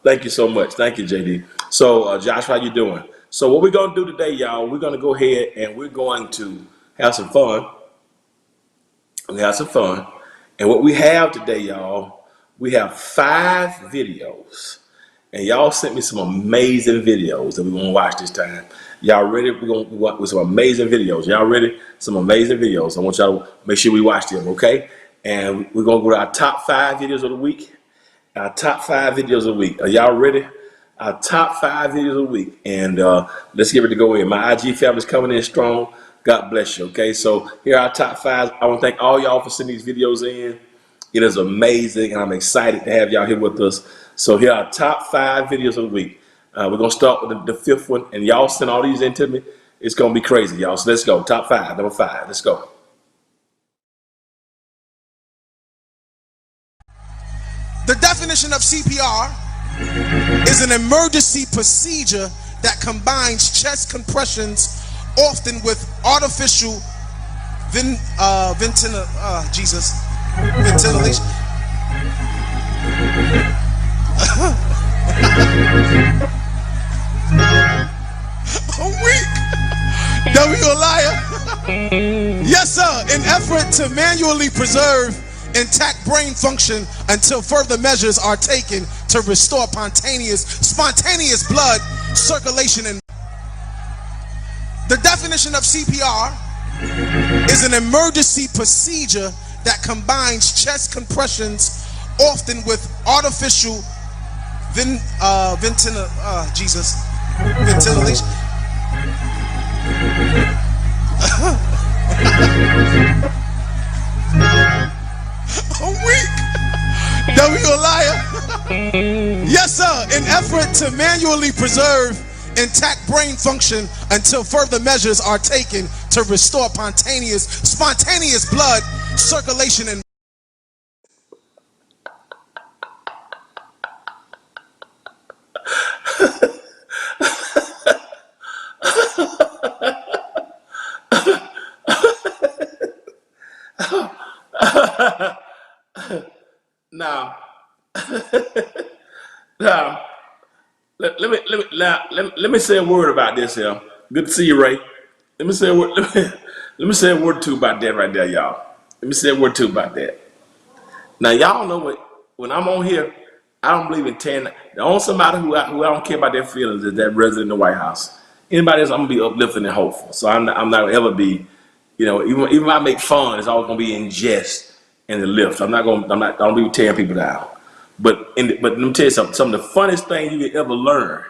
Thank you so much. Thank you, JD. So Josh, how you doing? So what we're going to do today, y'all, we're going to go ahead and we're going to have some fun. We have some fun. And what we have today, y'all, we have 5 videos. And y'all sent me some amazing videos that we want to watch this time. Y'all ready? We're going to watch with some amazing videos. Y'all ready? Some amazing videos. I want y'all to make sure we watch them, okay? And we're going to go to our top 5 videos of the week. Our top 5 videos of the week. Are y'all ready? Our top 5 videos of the week. And let's get ready to go in. My IG family's coming in strong. God bless you, okay? So here are our top 5. I want to thank all y'all for sending these videos in. It is amazing, and I'm excited to have y'all here with us. So here are our top 5 videos of the week. We're going to start with the 5th one, and y'all send all these in to me. It's going to be crazy, y'all. So let's go. Top 5, number 5. Let's go. The definition of CPR is an emergency procedure that combines chest compressions, often with artificial ventilation. I'm weak. W a liar. Yes, sir. In effort to manually preserve intact brain function until further measures are taken to restore spontaneous blood circulation. And the definition of CPR is an emergency procedure that combines chest compressions, often with artificial ventilation. I'm weak. W a liar. Yes, sir. In effort to manually preserve intact brain function until further measures are taken to restore spontaneous blood circulation and Now, let me say a word about this here. Good to see you, Ray. Let me say a word. Let me say a word or two about that right there, y'all. Let me say a word or two about that. Now, y'all know what? When I'm on here, I don't believe in tearing. The only somebody who I don't care about their feelings is that resident in the White House. Anybody else, I'm gonna be uplifting and hopeful. So I'm not gonna ever be, even if I make fun, it's always gonna be in jest and the lift. I don't be tearing people down. But let me tell you something. Some of the funniest things you can ever learn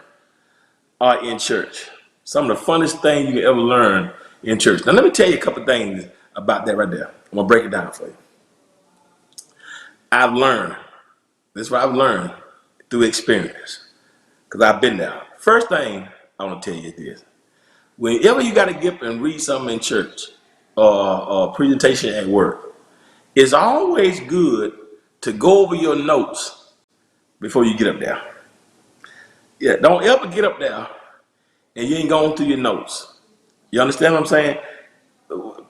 are in church. Some of the funniest things you can ever learn in church. Now let me tell you a couple things about that right there. I'm gonna break it down for you. I've learned. This is what I've learned through experience, because I've been there. First thing I want to tell you is this: whenever you got to get up and read something in church or a presentation at work, it's always good to go over your notes before you get up there. Yeah, don't ever get up there and you ain't going through your notes. You understand what I'm saying?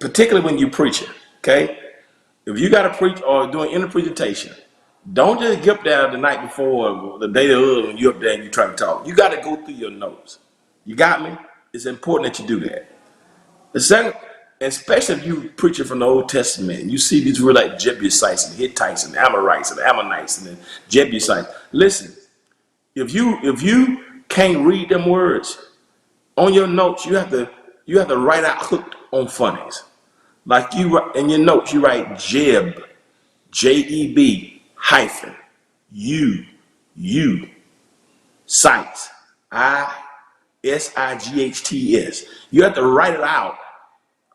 Particularly when you're preaching, okay? If you got to preach or doing any presentation, don't just get up there the night before or the day of when you're up there and you try to talk. You got to go through your notes. You got me? It's important that you do that. The second, especially if you preaching from the Old Testament, and you see these real like Jebusites and Hittites and Amorites and Ammonites and the Jebusites. Listen, if you can't read them words on your notes, you have to write out hooked on phonics. Like you in your notes, you write Jeb, Jeb hyphen you sights Sights. You have to write it out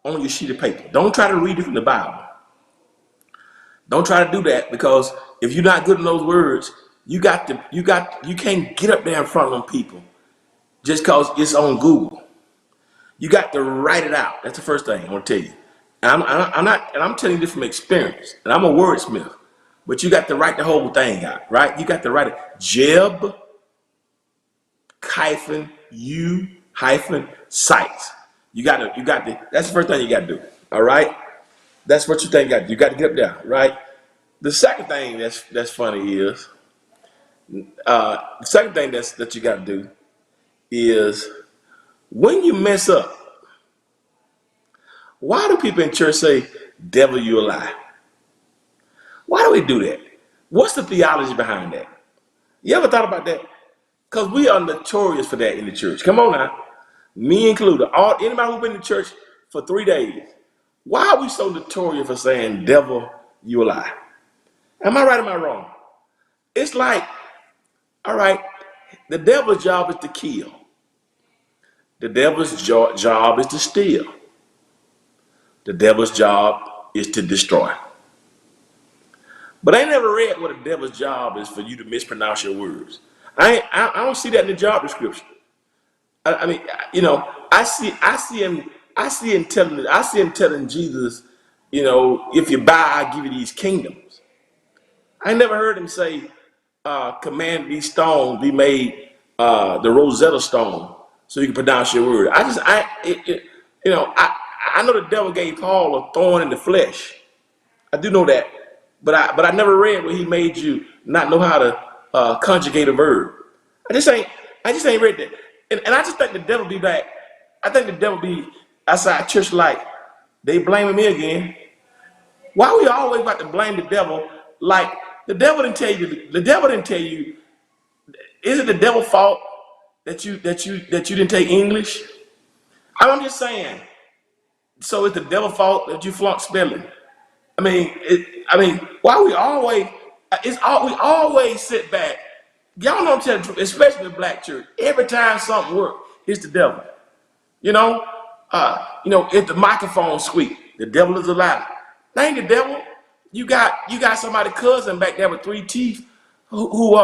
on your sheet of paper. Don't try to read it from the Bible. Don't try to do that, because if you're not good in those words, you can't get up there in front of them people just because it's on Google. You got to write it out. That's the first thing I want to tell you. And I'm telling you this from experience. And I'm a wordsmith, but you got to write the whole thing out, right? You got to write it. Jeb hyphen you hyphen sights. You got to. That's the first thing you got to do. All right. That's what you think you got to do. You got to get up there, right? The second thing that's funny is the second thing that you got to do is when you mess up. Why do people in church say, devil, you a lie? Why do we do that? What's the theology behind that? You ever thought about that? Because we are notorious for that in the church. Come on now. Me included. Anybody who's been in church for 3 days. Why are we so notorious for saying, devil, you a lie? Am I right or am I wrong? It's like, all right, the devil's job is to kill. The devil's job is to steal. The devil's job is to destroy. But I ain't never read what a devil's job is for you to mispronounce your words. I don't see that in the job description. I mean, you know, I see him telling Jesus, you know, if you buy, I give you these kingdoms. I never heard him say, command these stones be made the Rosetta Stone so you can pronounce your word. I know the devil gave Paul a thorn in the flesh. I do know that, but I never read where he made you not know how to conjugate a verb. I just ain't read that, and I just think the devil be back. I think the devil be outside church like they blaming me again. Why we always about to blame the devil? Like the devil didn't tell you. The devil didn't tell you. Is it the devil's fault that you didn't take English? I'm just saying. So it's the devil's fault that you flunked spelling. I mean, why we always? We always sit back. Y'all know I'm telling the truth, especially in the black church. Every time something works, it's the devil. You know, if the microphone squeak, the devil is a lie. That ain't the devil. You got somebody's cousin back there with 3 teeth who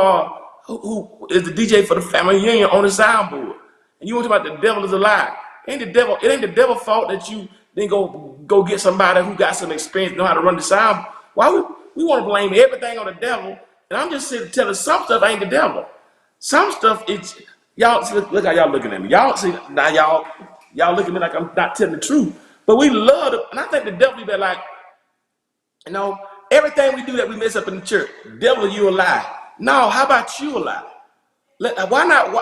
is the DJ for the family union on the soundboard. And you want to talk about the devil is a lie. It ain't the devil's fault that you didn't go get somebody who got some experience, know how to run the sound. Why we want to blame everything on the devil? And I'm just sitting telling some stuff ain't the devil. Some stuff it's y'all look how y'all looking at me. Y'all see now y'all look at me like I'm not telling the truth. But we love it, and I think the devil be like, you know, everything we do that we mess up in the church, devil, you a lie. No, how about you a lie? Why not?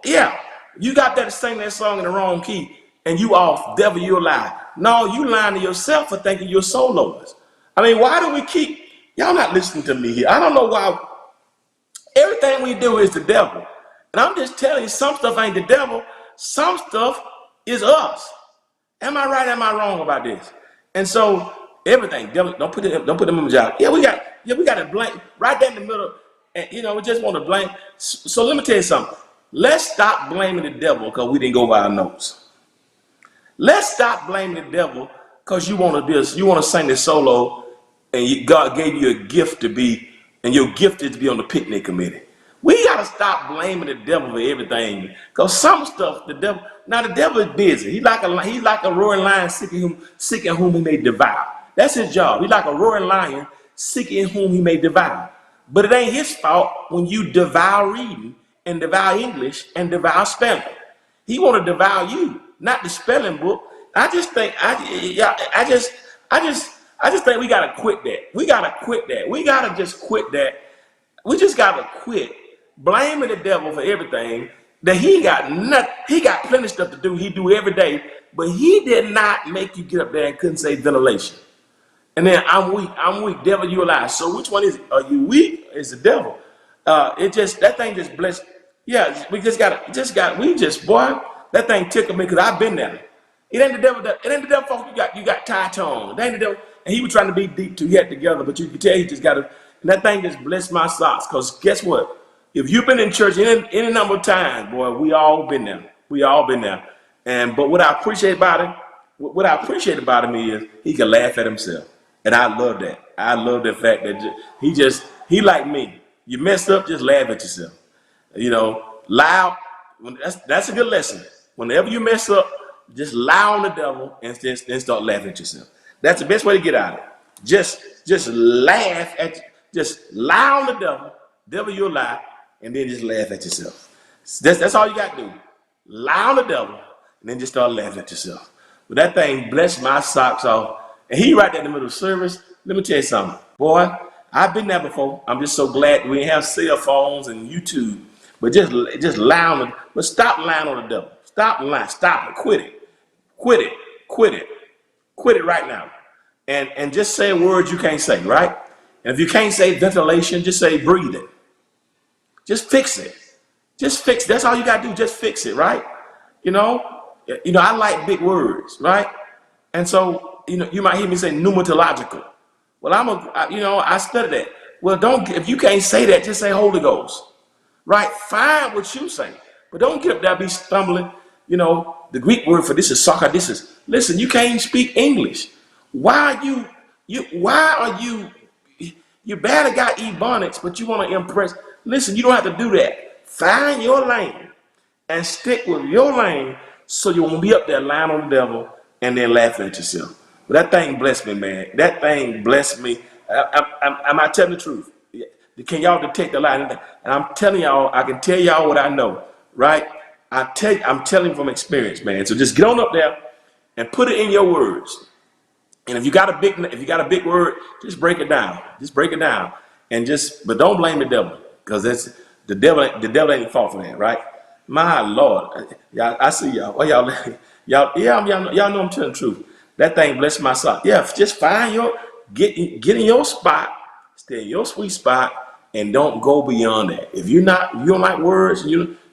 Yeah, you got that sing that song in the wrong key, and you off, devil, you a lie. No, you lying to yourself for thinking you're soloist. I mean, why do we keep, y'all not listening to me here. I don't know why everything we do is the devil. And I'm just telling you, some stuff ain't the devil. Some stuff is us. Am I right? Am I wrong about this? And so everything, devil, don't put them in the job. Yeah, we got to blame right there in the middle. And we just want to blame. So let me tell you something. Let's stop blaming the devil because we didn't go by our notes. Let's stop blaming the devil because you want to sing this solo. And God gave you a gift to be, and your gift is to be on the picnic committee. We got to stop blaming the devil for everything. Because some stuff, the devil is busy. He's like a roaring lion seeking whom he may devour. That's his job. He's like a roaring lion seeking whom he may devour. But it ain't his fault when you devour reading and devour English and devour spelling. He want to devour you. not the spelling book. I just think I just think we gotta quit that. We gotta quit that. We gotta just quit that. We just gotta quit blaming the devil for everything that he got nothing. He got plenty of stuff to do. He do every day, but he did not make you get up there and couldn't say ventilation. And then I'm weak, devil, you a lie. So which one is it? Are you weak? Or is the devil? That thing just blessed. Yeah, we boy, that thing tickled me because I've been there. It ain't the devil, folks, you got tie tone. It ain't the devil. And he was trying to be deep to get together, but you can tell he just got it. And that thing just blessed my socks. Because guess what? If you've been in church any number of times, boy, we all been there. We all been there. But what I appreciate about him is he can laugh at himself. And I love that. I love the fact that he like me. You messed up, just laugh at yourself. You know, loud. That's a good lesson. Whenever you mess up, just lie on the devil and then start laughing at yourself. That's the best way to get out of it. Just lie on the devil, you'll lie, and then just laugh at yourself. That's all you got to do. Lie on the devil, and then just start laughing at yourself. But that thing blessed my socks off. And he right there in the middle of service. Let me tell you something. Boy, I've been there before. I'm just so glad we have cell phones and YouTube. But just lie on it. But stop lying on the devil. Stop lying. Stop it. Quit it. Quit it. Quit it. Quit it right now. And just say a word you can't say, right? And if you can't say ventilation, just say breathing. Just fix it. Just fix it. That's all you got to do. Just fix it, right? You know, I like big words, right? And so, you might hear me say pneumatological. Well, I studied that. Well, if you can't say that, just say Holy Ghost, right? Find what you say, but don't get up there and be stumbling. The Greek word for this is sarcastic. Listen, you can't speak English. Why are you barely got ebonics, but you want to impress? Listen, you don't have to do that. Find your lane and stick with your lane so you won't be up there lying on the devil and then laughing at yourself. But that thing blessed me, man. That thing blessed me. Am I telling the truth? Can y'all detect the lie? And I'm telling y'all, I can tell y'all what I know, right? I'm telling from experience, man. So just get on up there and put it in your words. And if you got a big word, just break it down. Just break it down. But don't blame the devil, because that's the devil ain't fault for that, right? My Lord. Y'all, I see y'all. Well, y'all know I'm telling the truth. That thing blessed my soul. Yeah, just find get in your spot, stay in your sweet spot, and don't go beyond that. If you don't like words,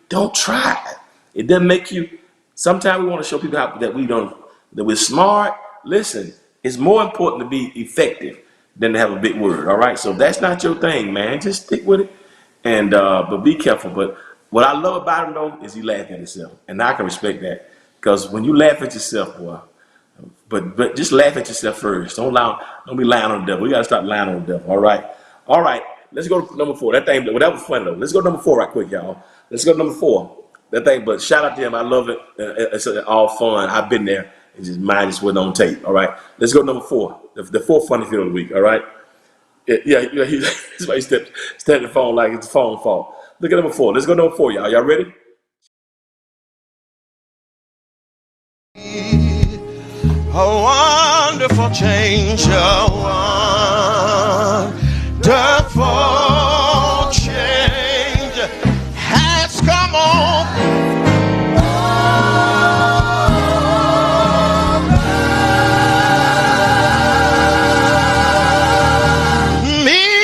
don't try it. It doesn't make you. Sometimes we want to show people that we're smart. Listen, it's more important to be effective than to have a big word. All right, so if that's not your thing, man, just stick with it, and but be careful. But what I love about him though is he laughs at himself, and I can respect that, because when you laugh at yourself, boy. But just laugh at yourself first. Don't be lying on the devil. We gotta stop lying on the devil. All right. Let's go to number 4. That was funny though. Let's go to number 4 right quick, y'all. Let's go to number 4. That thing, but shout out to him. I love it. It's all fun. I've been there. Mine just wasn't on tape. All right. Let's go to number 4. The 4th funny film of the week. All right. That's why he stepped at the phone like it's the phone fault. Look at number 4. Let's go to number 4, y'all. Y'all ready? A wonderful change, a wonderful change has come over me.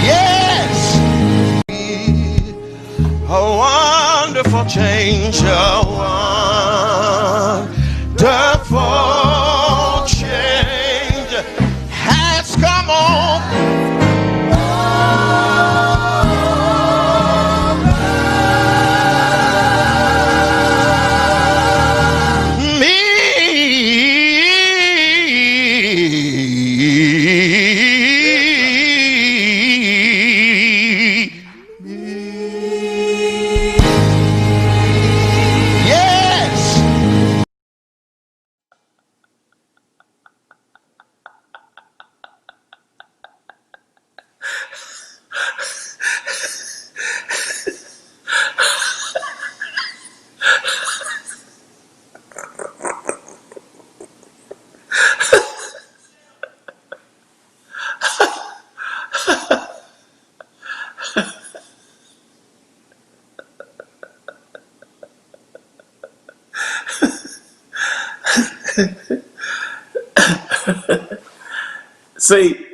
Yeah. See,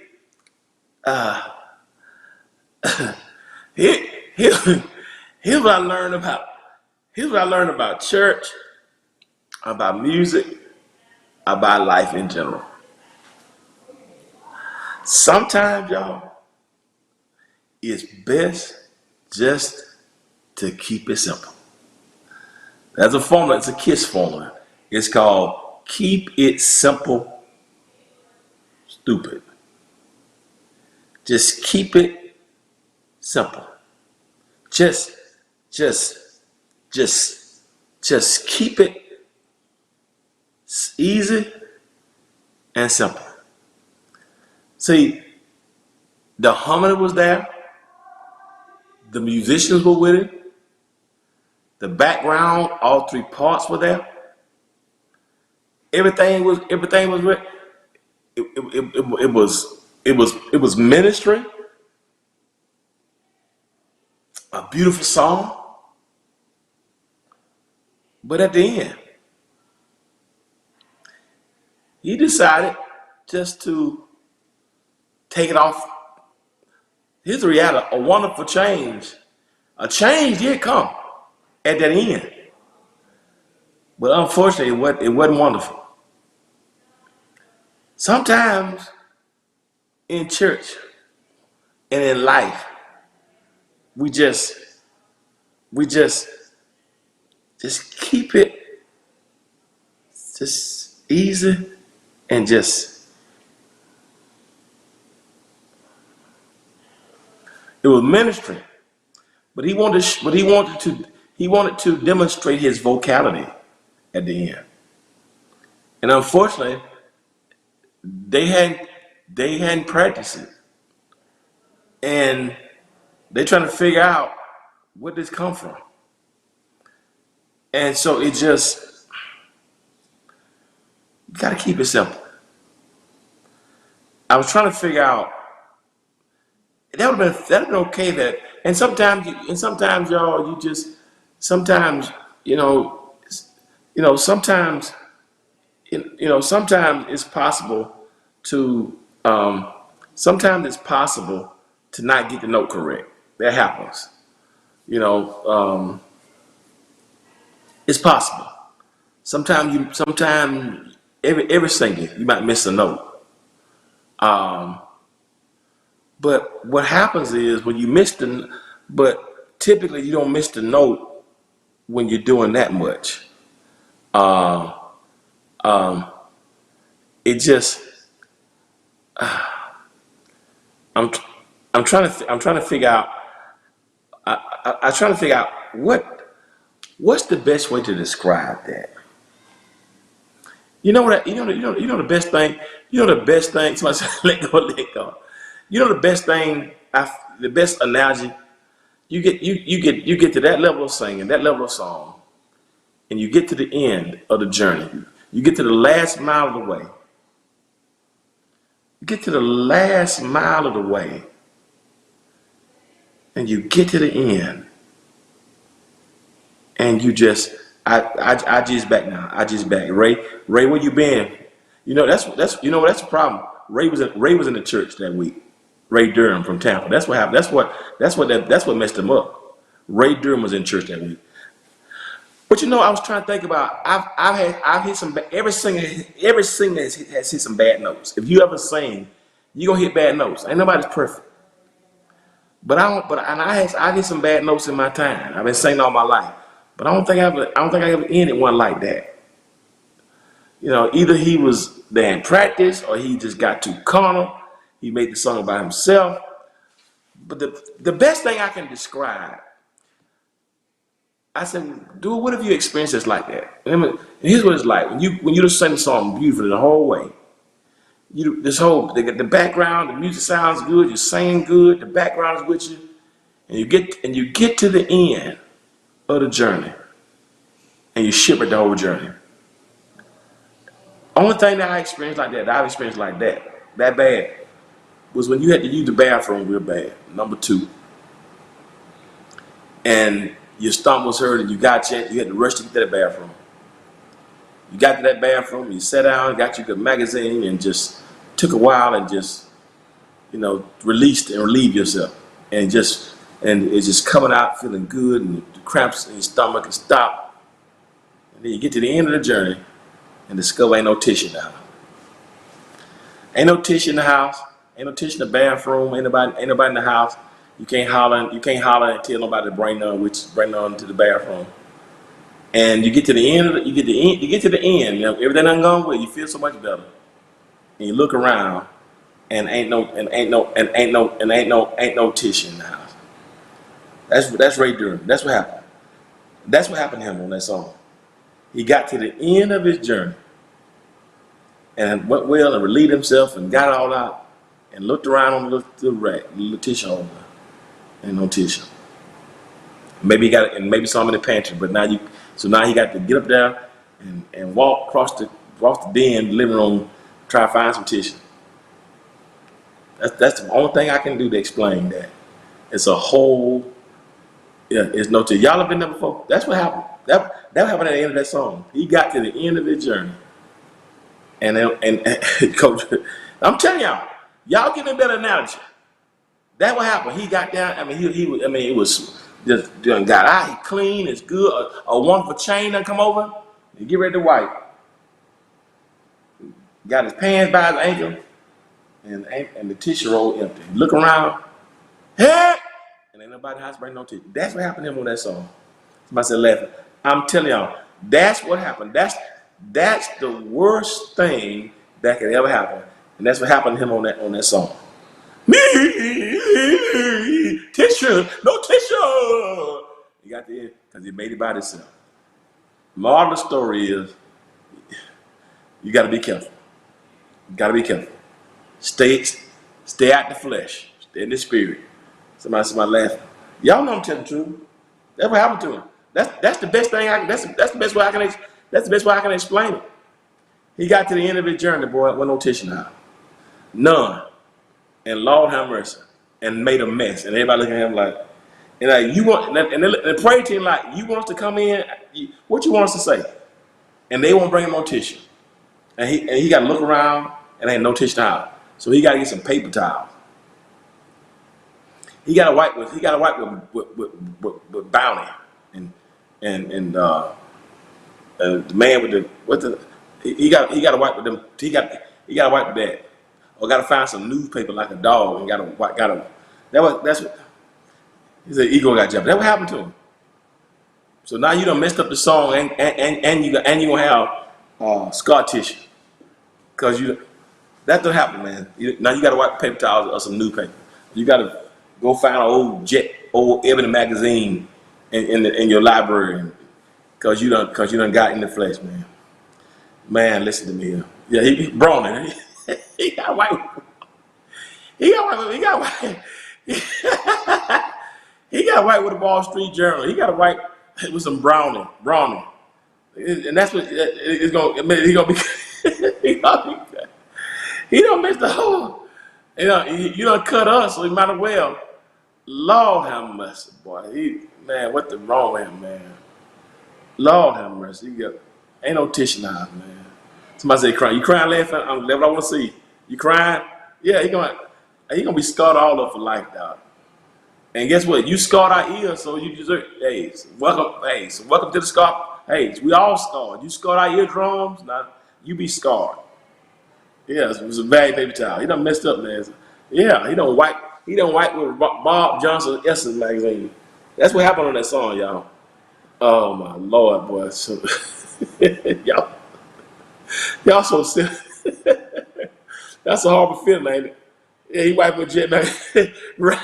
here, here, here's what I learned about. Here's what I learned about church, about music, about life in general. Sometimes, y'all, it's best just to keep it simple. There's a formula, it's a KISS formula. It's called keep it simple, stupid. Just keep it simple. Just keep it easy and simple. See, the harmony was there. The musicians were with it. The background, all three parts were there. Everything was right. It was ministry. A beautiful song. But at the end, he decided just to take it off. Here's the reality, a wonderful change. A change did come at that end. But unfortunately, it wasn't wonderful. Sometimes in church and in life, we just keep it just easy and just. It was ministry, but he wanted to demonstrate his vocality at the end. And unfortunately, they hadn't practiced it, and they're trying to figure out where this come from. And so it just, you gotta keep it simple. I was trying to figure out, that would have been okay that, and sometimes y'all, sometimes it's possible to not get the note correct. That happens. It's possible. Sometimes every singer you might miss a note. But what happens is when you but typically you don't miss the note when you're doing that much. It just, I'm trying to figure out. I'm trying to figure out what's the best way to describe that. You know what? You know the best thing. You know the best thing. Somebody said, "Let go." You know the best thing. The best analogy. You get to that level of singing, that level of song, and you get to the end of the journey. You get to the last mile of the way. You get to the last mile of the way, and you get to the end, and you just, I just back now. I just back. Ray, where you been? That's the problem. Ray was in the church that week. Ray Durham from Tampa. That's what happened. That's what messed him up. Ray Durham was in church that week. But I was trying to think about. I've hit some. Every singer has hit some bad notes. If you ever sing, you gonna hit bad notes. Ain't nobody's perfect. But I hit some bad notes in my time. I've been singing all my life, but I don't think I ever ended one like that. Either he was there in practice or he just got too carnal. He made the song by himself. But the best thing I can describe, I said, dude, what have you experienced that's like that? And here's what it's like. When you just sing the song beautifully the whole way, the background, the music sounds good, you're singing good, the background is with you, and you get to the end of the journey, and you shipwreck the whole journey. Only thing that I've experienced like that bad, was when you had to use the bathroom real bad, number 2. And your stomach was hurting, you had to rush to get to the bathroom. You got to that bathroom, you sat down, got your good magazine, and just took a while and just, released and relieved yourself. And it's just coming out feeling good, and the cramps in your stomach can stop. And then you get to the end of the journey and discover ain't no tissue in the house. Ain't no tissue in the house, ain't no tissue in the bathroom, ain't nobody in the house. You can't holler and tell nobody to bring none to the bathroom. And you get to the end you get to the end, everything done gone well, you feel so much better. And you look around and ain't no tissue in the house. That's Ray Durham. That's what happened. That's what happened to him on that song. He got to the end of his journey and went well and relieved himself and got it all out and looked around on the little rack, the little tissue holder. Ain't no tissue. Maybe he got it, and maybe some in the pantry, but now he got to get up there and walk across the den, the living room, try to find some tissue. That's the only thing I can do to explain that. It's a whole, it's no tissue. Y'all have been there before? That's what happened. That happened at the end of that song. He got to the end of his journey. And Coach, I'm telling y'all get a better analogy. That what happened. He got down. It was just got out. He clean. It's good. A wonderful chain done come over. He get ready to wipe. Got his pants by his ankle, and the tissue roll empty. Look around. Hey! And ain't nobody in the house bring no tissue. That's what happened to him on that song. Somebody said laughing. I'm telling y'all, that's what happened. That's the worst thing that could ever happen, and that's what happened to him on that song. Me tissue, no tissue. He got the end because he made it by himself. Moral of the story is, you got to be careful. You got to be careful. Stay out the flesh. Stay in the spirit. Somebody laughing. Y'all know I'm telling the truth. That's what happened to him. That's the best thing. That's the best way I can. That's the best way I can explain it. He got to the end of his journey, boy. With no tissue now. None. And Lord have mercy. And made a mess. And everybody looking at him like, you want, and the prayer team like, you want us to come in? What you want us to say? And they won't bring him no tissue. And he got to look around and ain't no tissue towel. So he got to get some paper towels. He got to wipe with Bounty and the man with he got to wipe with them. He got to wipe with that. Or got to find some newspaper like a dog and that's what he said. Ego got jumped. That's what happened to him. So now you done messed up the song and you gonna have scar tissue because that don't happen, man. Now you got to wipe paper towels or some newspaper. You got to go find an old Ebony magazine in your library because you done got in the flesh, man. Man, listen to me here. Yeah, he brawling. He got white. He got white with the Wall Street Journal. He got white with some brownie, and that's what it's gonna. He gonna be. He don't miss the whole. You don't cut us, so he might as well. Lord have mercy, boy. Man, what the wrong with him, man? Lord have mercy. Ain't no tissue now, man. Somebody say crying. You crying, laughing? That's what I want to see. You crying? Yeah, he gonna be scarred all up for life, dog. And guess what? You scarred our ears, so you deserve. Hey, welcome to the scar. Hey, we all scarred. You scarred our eardrums. Now you be scarred. Yeah, it was a bad baby child. He done messed up, man. Yeah, he done wipe with Bob Johnson's Essence magazine. That's what happened on that song, y'all. Oh my Lord, boy. So, y'all so silly. That's a horrible feeling, ain't it? Yeah, he wiped with jet, man. Right.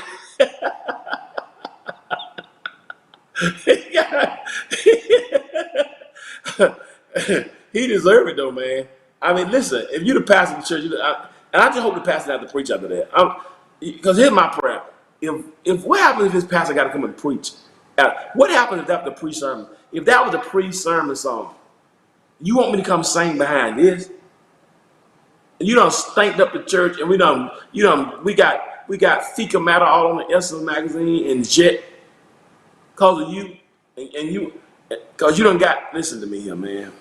He deserved it though, man. I mean, listen, if you're the pastor of the church, and I just hope the pastor has to preach after that. Because here's my prayer. If what happens if his pastor got to come and preach? What happens if that was the pre-sermon? If that was the pre-sermon song, you want me to come sing behind this? You done stanked up the church, and we got fecal matter all on the Essence magazine and Jet, cause of you, and you, cause you done got. Listen to me here, man.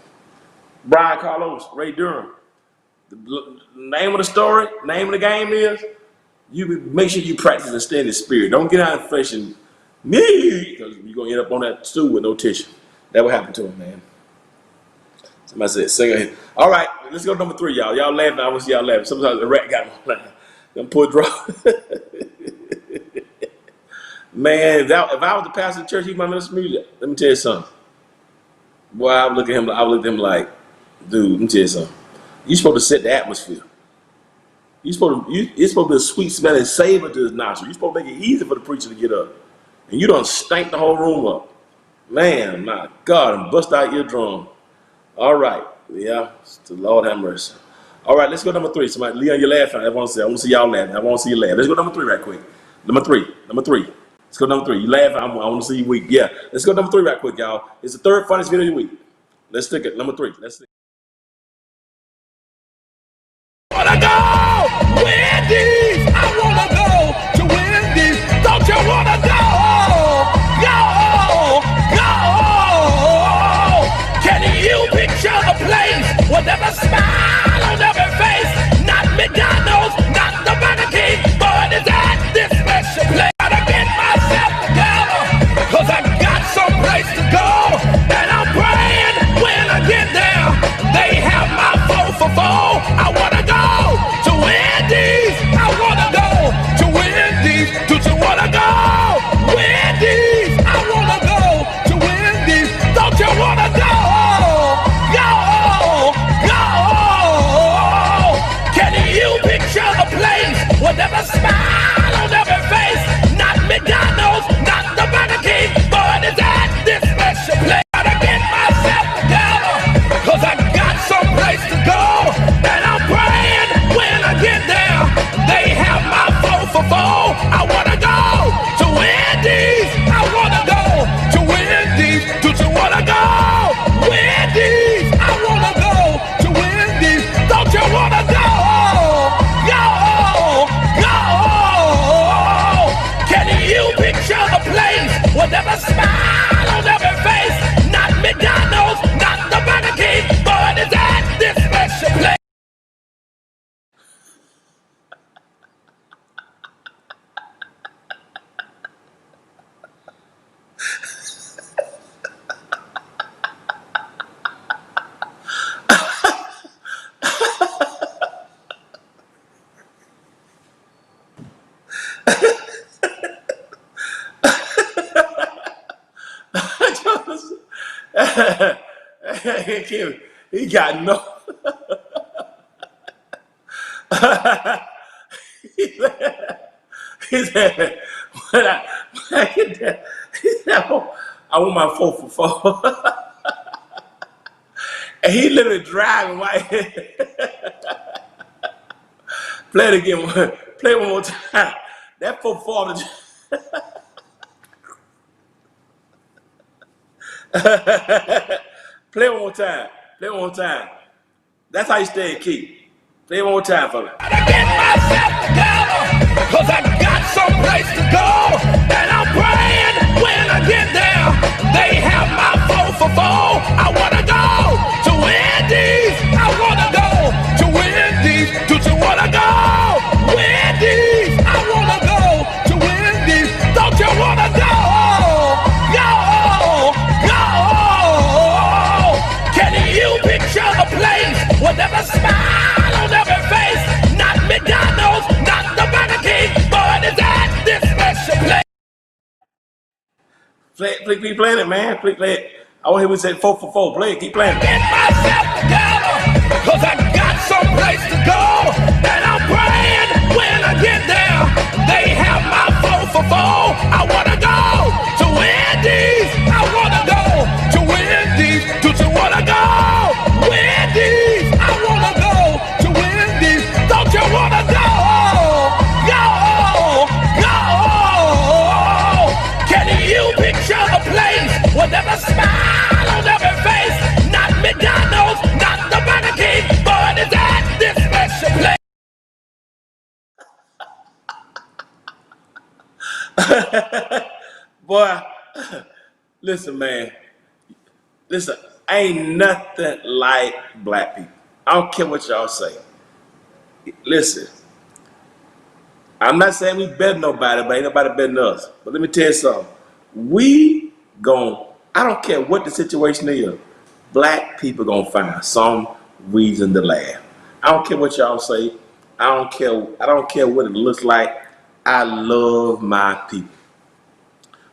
Brian Carlos, Ray Durham. The name of the story, name of the game is you make sure you practice and stay in the spirit. Don't get out of flesh and me because you're gonna end up on that stool with no tissue. That what happened to him, man. Somebody said, sing ahead. All right, let's go to number 3, y'all. Y'all laughing. I want to see y'all laughing. Sometimes the rat got me laughing. Them poor draw. Man, if I was the pastor of the church, he might minister music. Let me tell you something. Boy, I would look at him. I would look at him like, dude. Let me tell you something. You're supposed to set the atmosphere. It's supposed to be a sweet smelling savor to his nostril. You're supposed to make it easy for the preacher to get up, and you done stank the whole room up. Man, my God, and bust out your drum. All right, yeah, the Lord have mercy. All right, let's go to number 3. Somebody, Leon, you laughing. I want to see y'all laughing. I want to see you laugh. Let's go to number 3 right quick. Number three. Let's go to number 3. You laughing? I want to see you weak. Yeah, let's go to number 3 right quick, y'all. It's the 3rd funniest video of the week. Let's stick it. Number 3. Let's stick it. Wanna go Wendy's? I wanna go to Wendy's. Don't you wanna go? Can you picture a place with never smile on every face? Not McDonald's, not the Burger King, but it's at this special place. Gotta get myself together, cause I got some place to go. And I'm praying when I get there, they have my 4 for 4. I wanna go to Wendy's. I wanna go to Wendy's. Do you wanna go? Wendy's. I wanna go to Wendy's. Don't you wanna go? Can you picture a place with never smile on every face? Not McDonald's, not the Burger King, but it's at this special place. Gotta get myself together, cause I got some place to go. And I'm praying when I get there, they have my 4 for 4. I wanna go to Wendy's. I wanna go to Wendy's. Do you wanna go? Wendy's. I wanna go to Wendy's. Don't you wanna go? Can you picture a place with never smile on every face? Not McDonald's, not the Burger King, but it's at this special place. He got no. he said, when I get there, he said, I want my 4 for 4. And he literally driving right. Play it again. Play it one more time. That 4 for 4. Play it one more time. Play it one more time. That's how you stay and keep. Play it one more time for me. Gotta get myself together, cause I got some place to go. And I'm praying when I get there, they have my 4 for 4. I wanna go to Wendy's. I wanna go to Wendy's. Do you wanna go? Wendy's. I wanna go to Wendy's. Don't you wanna go? Can you picture a place with never smile on every face? Not McDonald's, not the Burger King, but it's at this special place. Keep playing it, man. Play it. I want him to say 4 for 4. Play it. Keep playing it. Get myself together, cause I got some place to go. And I'm praying when I get there, they have my 4 for 4. I wanna go to Wendy's. I wanna go to Wendy's. Do you wanna go? Wendy's. I wanna go to Wendy's. Don't you wanna go? Can you picture a place with never smile on every face? Not McDonald's, not the Burger King, but it's at this special place. Boy, listen, man. Listen, Ain't nothing like black people. I don't care what y'all say. Listen, I'm not saying we better than nobody, but ain't nobody better than us. But let me tell you something. We gon' I don't care what the situation is. Black people gonna find some reason to laugh. I don't care what y'all say. I don't care. I don't care what it looks like. I love my people.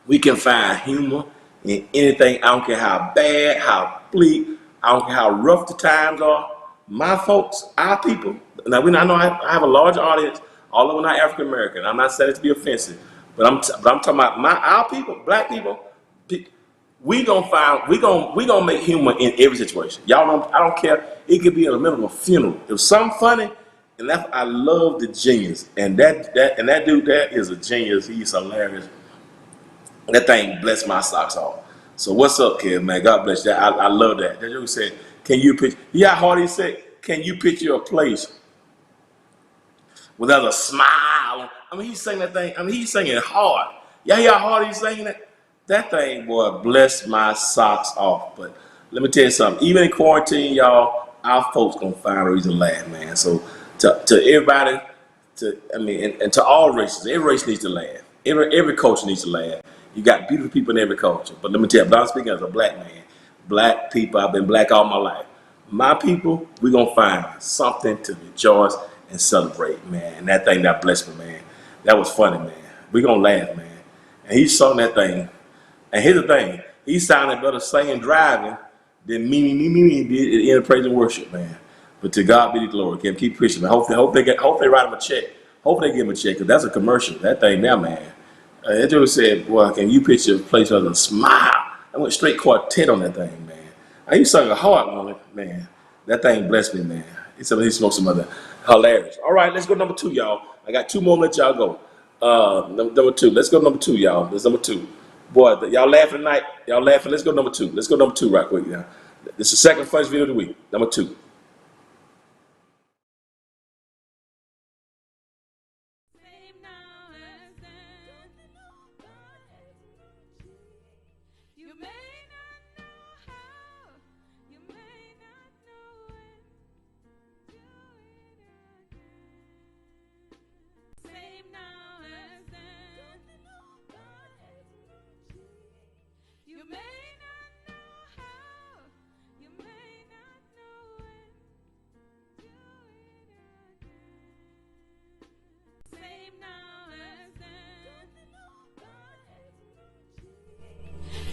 We can find humor in anything. I don't care how bad, how bleak, I don't care how rough the times are. My folks, our people. Now I know I have a large audience, although we're not African American. I'm not saying it to be offensive, but I'm talking about our people, black people. We gonna make humor in every situation. Y'all don't. I don't care. It could be in the middle of a funeral. If something funny, and that's I love the genius, and that dude that is a genius. He's hilarious. That thing blessed my socks off. So what's up, kid, man? God bless you. I love that. That dude said, "Can you picture?" Yeah, how hard he said, "Can you picture a place without a smile?" I mean, he's singing that thing. I mean, he's singing hard. Yeah, how hard he's singing it. That thing, boy, blessed my socks off. But let me tell you something. Even in quarantine, y'all, our folks gonna find a reason to laugh, man. So to everybody, and to all races, every race needs to laugh. Every culture needs to laugh. You got beautiful people in every culture. But let me tell you, but I'm speaking as a black man. Black people, I've been black all my life. My people, we're gonna find something to rejoice and celebrate, man. And that thing that blessed me, man. That was funny, man. We're gonna laugh, man. And he sung that thing. And here's the thing, he sounded better singing driving than me did in praise and worship, man. But to God be the glory. Can keep preaching, man. Hope they write him a check. Hope they give him a check, because that's a commercial. That thing now, man. That dude said, boy, can you picture a place with a smile? I went straight quartet on that thing, man. And he sung a hard one, man. That thing blessed me, man. He said he smoked some other hilarious. All right, let's go number 2, y'all. I got 2 more, let y'all go. Number 2. Let's go number 2, y'all. Let's number 2. Boy, y'all laughing tonight. Y'all laughing. Let's go number 2. Let's go number 2 right quick now. This is the second funniest video of the week. Number 2.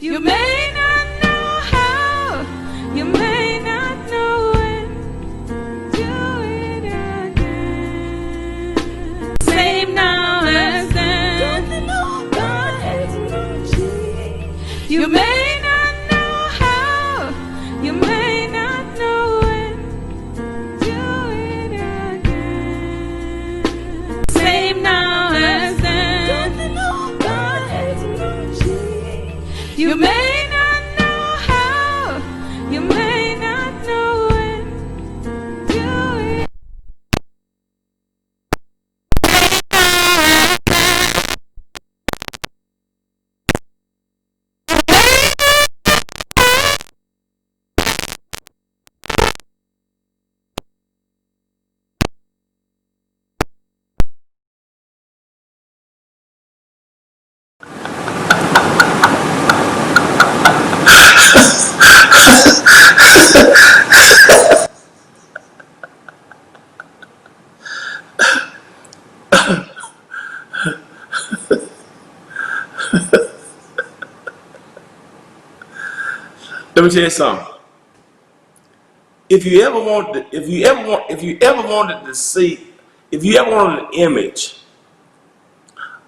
You may not know how, you may not know when, do it again. Same now as then. God has mercy. You may not know how, you may not know when, do it again. Same now as then. God has mercy. You may not know how, you may not know when, do it. Let me tell you something. If you ever wanted to see, if you ever wanted an image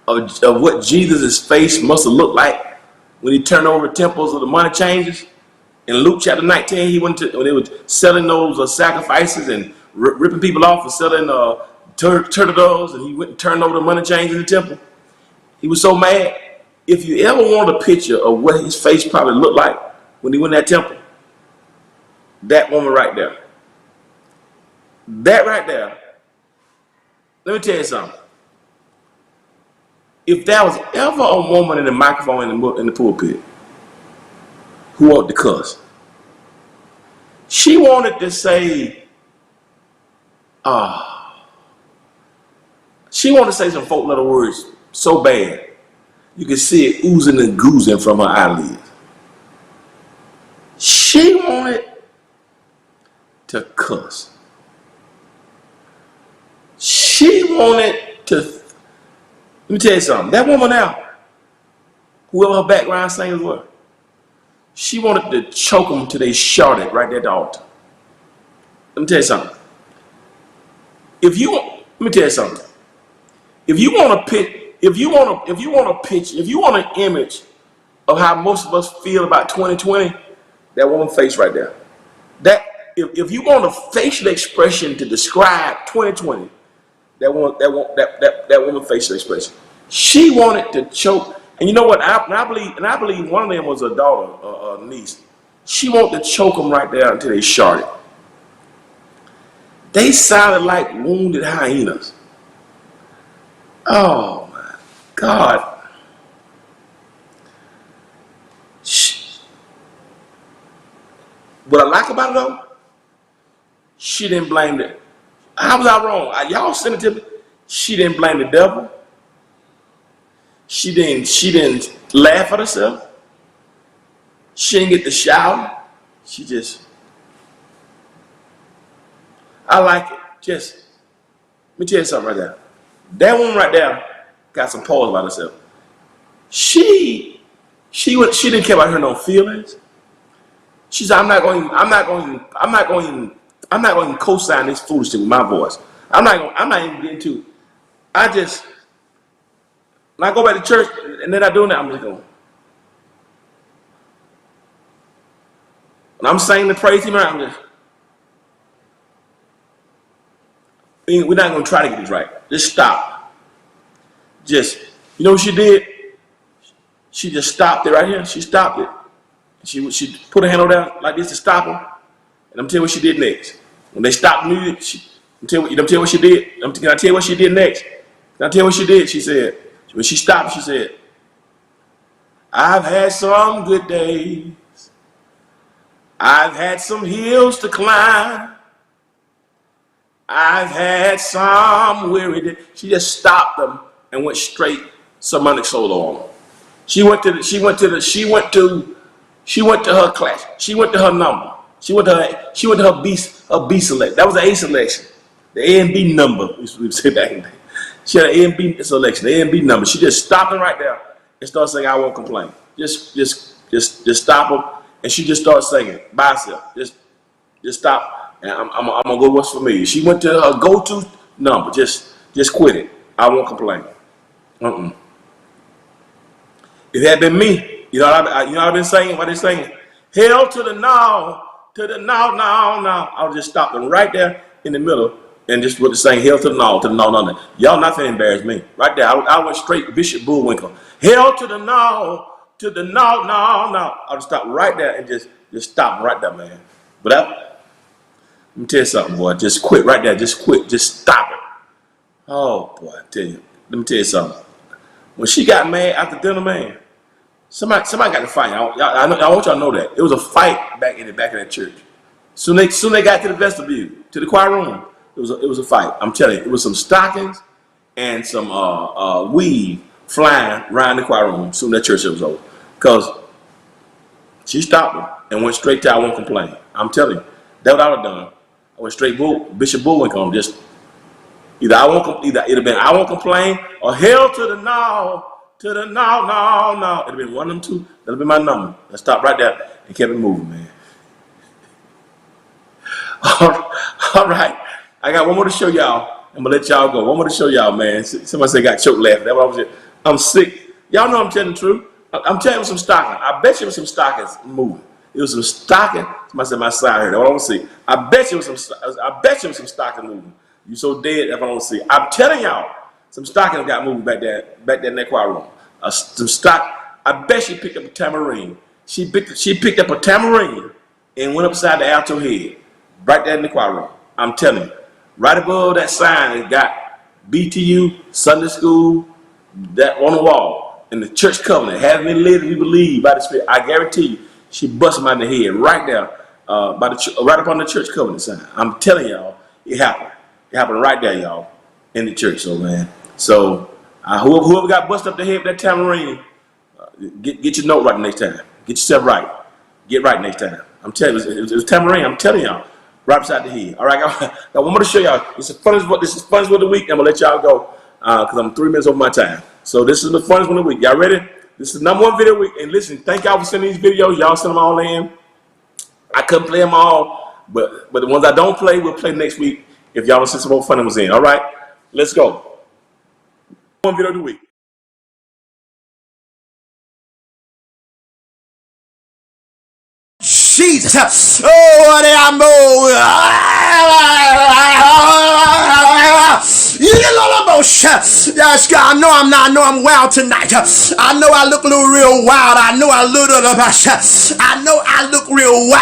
of what Jesus' face must have looked like when he turned over the temples of the money changers, in Luke chapter 19, he went to when they were selling those sacrifices and ripping people off and selling turtle doves, and he went and turned over the money changers in the temple. He was so mad. If you ever want a picture of what his face probably looked like when he went in that temple, that woman right there. That right there. Let me tell you something. If there was ever a woman in the microphone in the pulpit who wanted to cuss, She wanted to say, she wanted to say some folk little words so bad. You could see it oozing and goozing from her eyelids. She wanted to cuss. She wanted to, let me tell you something. That woman now, whoever her background singers were, she wanted to choke them till they shouted right there at the altar. Let me tell you something. Let me tell you something. If you want a an image of how most of us feel about 2020, that woman's face right there. That if you want a facial expression to describe 2020, that woman's facial expression. She wanted to choke, and you know what? I believe one of them was a daughter, a niece. She wanted to choke them right there until they shouted. They sounded like wounded hyenas. Oh my God. What I like about it though, she didn't blame it. How was I wrong? Y'all sent it to me. She didn't blame the devil. She didn't laugh at herself. She didn't get to shout. She just, I like it. Just, let me tell you something right there. That woman right there got some pause about herself. She didn't care about her no feelings. She said, I'm not going to co-sign this foolishness with my voice. I'm not even getting to it. When I go back to church and then I do that, I'm just going. When I'm saying the praise team, I'm just. We're not going to try to get this right. Just stop. You know what she did? She just stopped it right here. She stopped it. She put her hand over there like this to stop them. And I'm telling you what she did next. When they stopped the music, can I tell you what she did? Can I tell you what she did next? Can I tell you what she did? She said, when she stopped, she said, I've had some good days. I've had some hills to climb. I've had some weary days. She just stopped them and went straight sermonic solo on them. She went to her class. She went to her number. She went to her B select. That was the A selection. The A and B number. We said back in the day. She had an A and B selection, the A and B number. She just stopped them right there and started saying, I won't complain. Just stop them. And she just started singing by herself. Just stop. And I'm gonna go what's familiar. She went to her go-to number. Just quit it. I won't complain. If it had been me, you know what I've been saying? What they saying? Hell to the now, now. I would just stop them right there in the middle and just would saying hell to the now, no. Y'all not finna embarrass me. Right there, I went straight Bishop Bullwinkle. Hell to the now, now. I would stop right there and just stop right there, man. But let me tell you something, boy. Just quit right there. Just quit. Just stop it. Oh boy, I tell you. Let me tell you something. When she got mad after dinner, man, somebody got to fight. I want y'all to know that it was a fight back in that church. Soon they got to the vestibule, to the choir room. It was a fight. I'm telling you, it was some stockings and some weave flying around the choir room. Soon that church was over, because she stopped them and went straight to I won't complain. I'm telling you, that's what I would have done. I went straight Bishop Bullwinkle on just. Either it'd have been I won't complain or hell to the now, no. It'd have been one of them two. That'd have been my number. I stopped right there and kept it moving, man. All right. I got one more to show y'all. I'm gonna let y'all go. One more to show y'all, man. Somebody said got choked laughing. That's what I was saying. I'm sick. Y'all know I'm telling the truth. I'm telling you some stocking. I bet you it was some stockings moving. It was some stocking. Somebody said my side here. That's what I want to see. I bet you it was some stocking moving. You so dead if I don't see. I'm telling y'all, some stockings got moved back there in that choir room. Some stock. I bet she picked up a tambourine. She picked up a tambourine and went upside the alto head, right there in the choir room. I'm telling you, right above that sign, it got BTU Sunday School that on the wall, and the church covenant, having been led, we believe by the Spirit. I guarantee you, she busted him out in the head right there. by the right up on the church covenant sign. I'm telling y'all, it happened. It happened right there, y'all, in the church. So man, so whoever got busted up the head with that tambourine, get your note right next time. Get yourself right. Get right next time. I'm telling you, it was tambourine. I'm telling y'all, right beside the head. All right, I want to show y'all. This is funnest one of the week. I'm gonna let y'all go because I'm 3 minutes over my time. So this is the funnest one of the week. Y'all ready? This is the #1 video of the week. And listen, thank y'all for sending these videos. Y'all send them all in. I couldn't play them all, but the ones I don't play, we'll play next week if y'all want to send some more fun ones in. All right, let's go. One video of the week. Jesus. Oh, what am Yes, God, I know I'm wild tonight. I know I look a little real wild. I know I look real wild.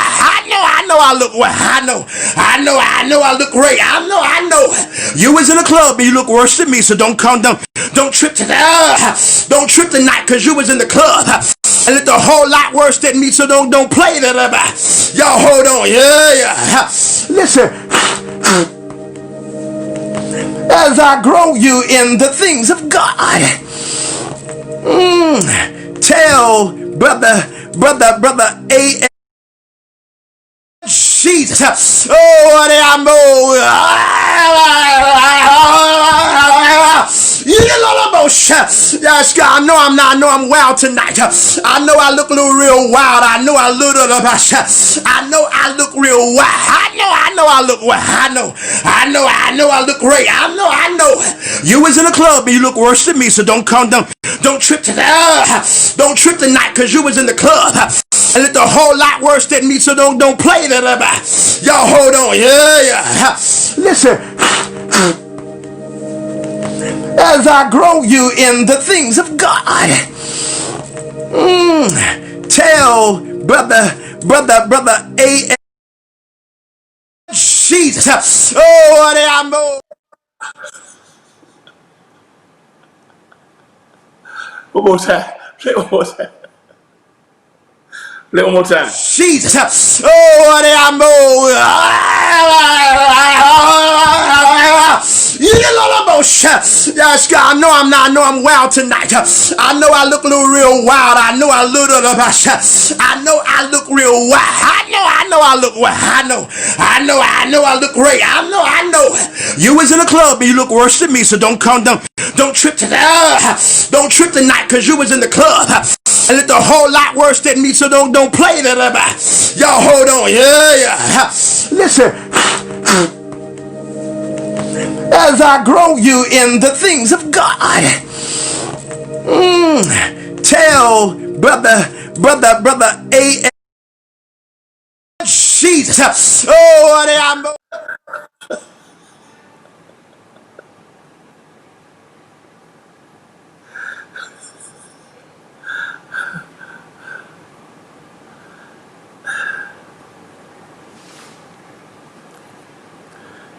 I know I look wild. I know I look great. I know. You was in a club and you look worse than me, so don't come down. Don't trip tonight, cause you was in the club and looked a whole lot worse than me, so don't play that. Y'all hold on. Yeah. Listen. As I grow you in the things of God. Tell brother A. Jesus. Oh, what am Yes, God, I know I'm wild tonight. I know I look a little real wild. I know I look real wild. I know I look wild. I know I look great. I know. You was in a club and you look worse than me, so don't come down. Don't trip tonight, cause you was in the club and looked a whole lot worse than me, so don't play that. Y'all hold on. Yeah. Listen. As I grow you in the things of God. Tell brother A. Jesus. Oh, what am One more time. Play one more time. Play one more time. Jesus. Oh, what am Yes, God, I know I'm wild tonight. I know I look a little real wild. I know I look real wild. I know I look wild. I know I look great. I know. You was in a club and you look worse than me, so don't come down. Don't trip tonight, cause you was in the club and looked a whole lot worse than me, so don't play that. Y'all hold on. Yeah. Listen. As I grow you in the things of God. Tell brother A. Jesus. Oh, what am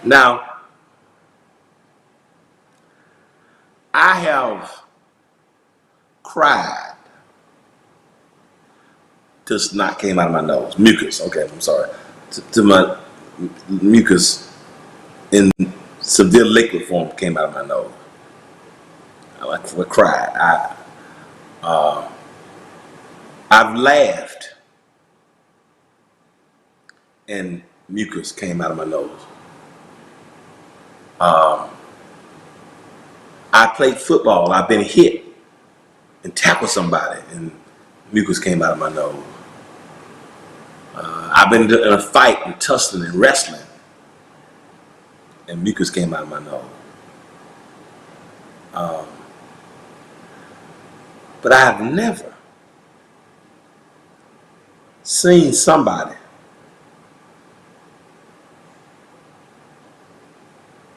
Now, I have cried till snot came out of my nose. Mucus. Okay, I'm sorry. To my mucus in severe liquid form came out of my nose. I cried. I've laughed and mucus came out of my nose. I played football. I've been hit and tackled somebody and mucus came out of my nose. I've been in a fight and tussling and wrestling and mucus came out of my nose. But I have never seen somebody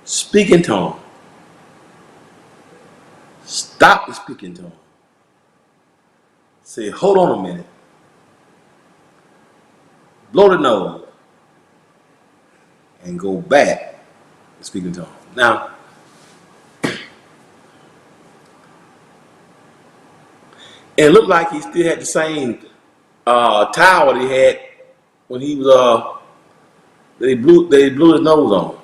speak in tongues, stop the speaking tongue, say, hold on a minute, blow the nose, and go back to speaking tongues. Now, it looked like he still had the same towel that he had when he was they blew his nose on.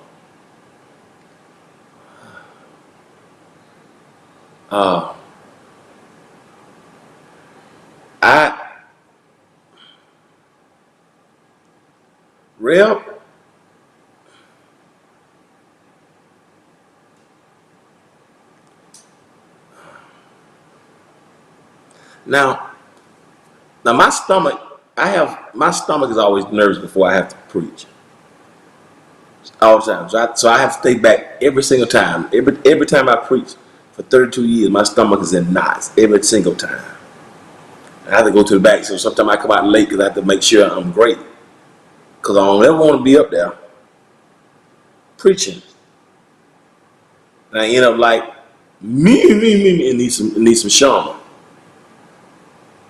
Real. Now my stomach. My stomach is always nervous before I have to preach. All the time. So I have to stay back every single time. Every time I preach for 32 years, my stomach is in knots every single time. I have to go to the back. So sometimes I come out late because I have to make sure I'm great. Because I don't ever want to be up there preaching. And I end up like me, and need some shaman.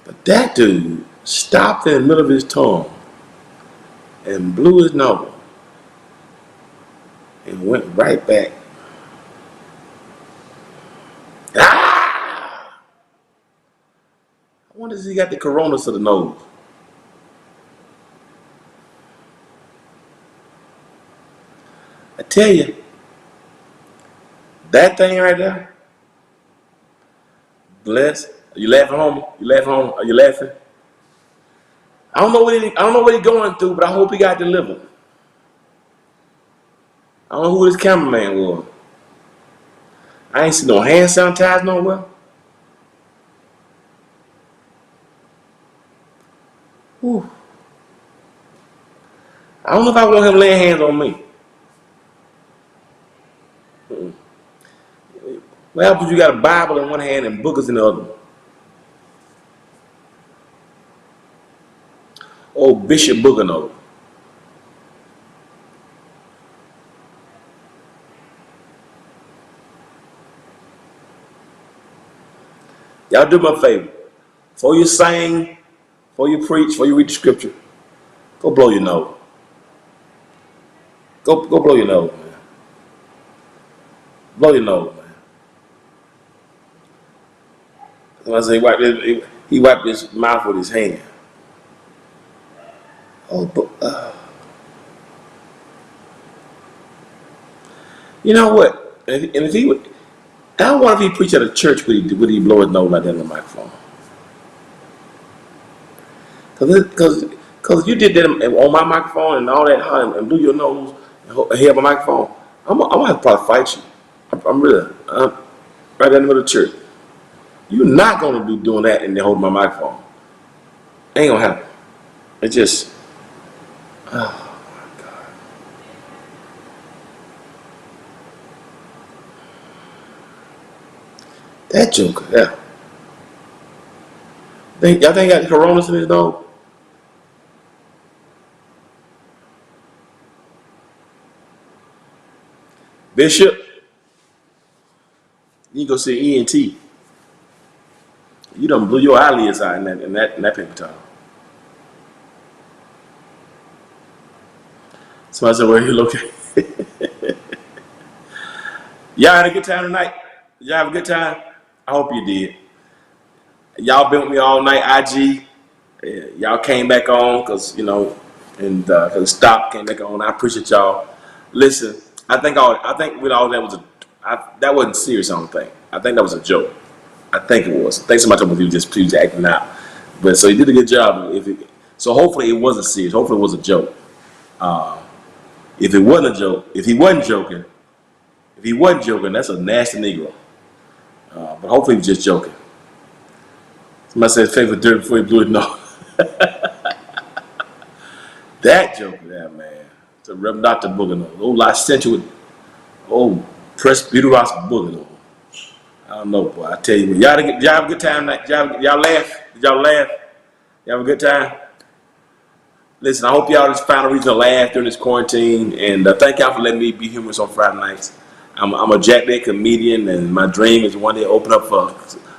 But that dude stopped in the middle of his tongue and blew his nose and went right back. I wonder if he got the corona to the nose. I tell you, that thing right there, bless. Are you laughing, homie? You laughing, homie? Are you laughing? I don't know what he's going through, but I hope he got delivered. I don't know who this cameraman was. I ain't seen no hand sanitizer nowhere. Whew. I don't know if I want him laying hands on me. Well, but you got a Bible in one hand and boogers in the other. Oh, Bishop Boogano. Y'all do me a favor. Before you sing, before you preach, before you read the scripture, go blow your nose. Go blow your nose, man. Blow your nose, man. I say he wiped his mouth with his hand. Oh, but you know what? And if he would, I don't wonder if he preached at a church would he blow his nose like that in the microphone? Because if you did that on my microphone and all that and blew your nose and held my microphone, I'm gonna have to probably fight you. I'm really right there in the middle of the church. You're not gonna be doing that and then holding my microphone. Ain't gonna happen. It just, oh my God. That joker, yeah. Y'all think he got coronas in his nose? Bishop, you go see ENT. You done blew your eyelids out in that paper towel. Somebody said, "Where you looking?" Y'all had a good time tonight? Y'all have a good time? I hope you did. Y'all been with me all night, IG. Y'all came back on because, you know, and because Stop came back on. I appreciate y'all. Listen, I think with all that that wasn't serious, I don't think. I think that was a joke. I think it was. I think somebody told me he was just acting out. But so he did a good job. So hopefully it wasn't serious. Hopefully it was a joke. If it wasn't a joke, if he wasn't joking, that's a nasty Negro. But hopefully he was just joking. Somebody said favorite dirt before he blew it. No. That joker there, man. It's a Reverend Dr. Boogano. Old licentiate, old Presbyteros Boogano. I don't know, boy. I tell you what. Y'all have a good time tonight? Y'all laugh? Did y'all laugh? Y'all have a good time? Listen, I hope y'all just found a reason to laugh during this quarantine. And thank y'all for letting me be humorous on Friday nights. I'm a Jack Day comedian, and my dream is one day to open up for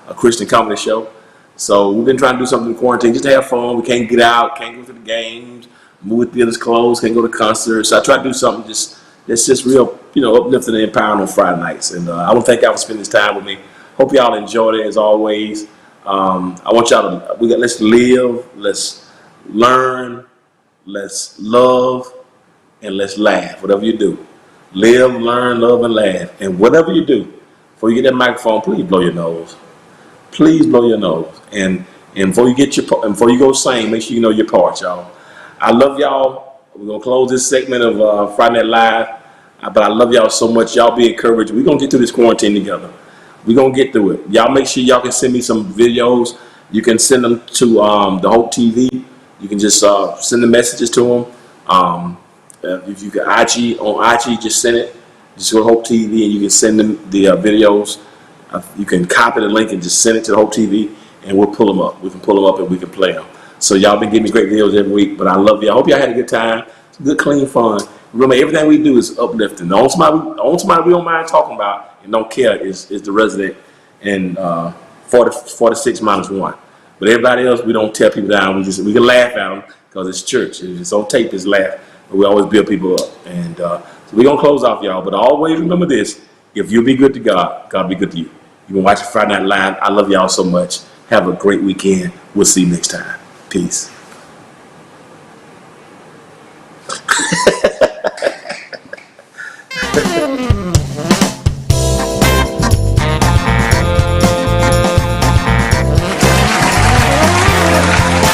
a Christian comedy show. So we've been trying to do something in quarantine just to have fun. We can't get out, can't go to the games, movie theaters closed, can't go to concerts. So I try to do something that's just real, you know, uplifting and empowering on Friday nights. And I want to thank y'all for spending this time with me. Hope y'all enjoyed it as always. I want y'all to let's live, let's learn, let's love, and let's laugh. Whatever you do, live, learn, love, and laugh. And whatever you do, before you get that microphone, please blow your nose. Please blow your nose. And before you get before you go sing, make sure you know your part, y'all. I love y'all. We're gonna close this segment of Friday Night Live. But I love y'all so much. Y'all be encouraged. We're gonna get through this quarantine together. We're gonna get through it. Y'all make sure y'all can send me some videos. You can send them to the Hope TV. You can just send the messages to them. If you can IG on IG, just send it. Just go to Hope TV and you can send them the videos. You can copy the link and just send it to the Hope TV, and we'll pull them up. We can pull them up and we can play them. So y'all been giving me great videos every week. But I love y'all. I hope y'all had a good time. It's good, clean fun. Remember, everything we do is uplifting. The only somebody we don't mind talking about and don't care is the resident in 46 minus 1. But everybody else, we don't tear people down. We can laugh at them because it's church. It's on tape, it's laugh. But we always build people up. And so we're going to close off, y'all. But always remember this. If you be good to God, God be good to you. You've been watching Friday Night Live. I love y'all so much. Have a great weekend. We'll see you next time. Peace.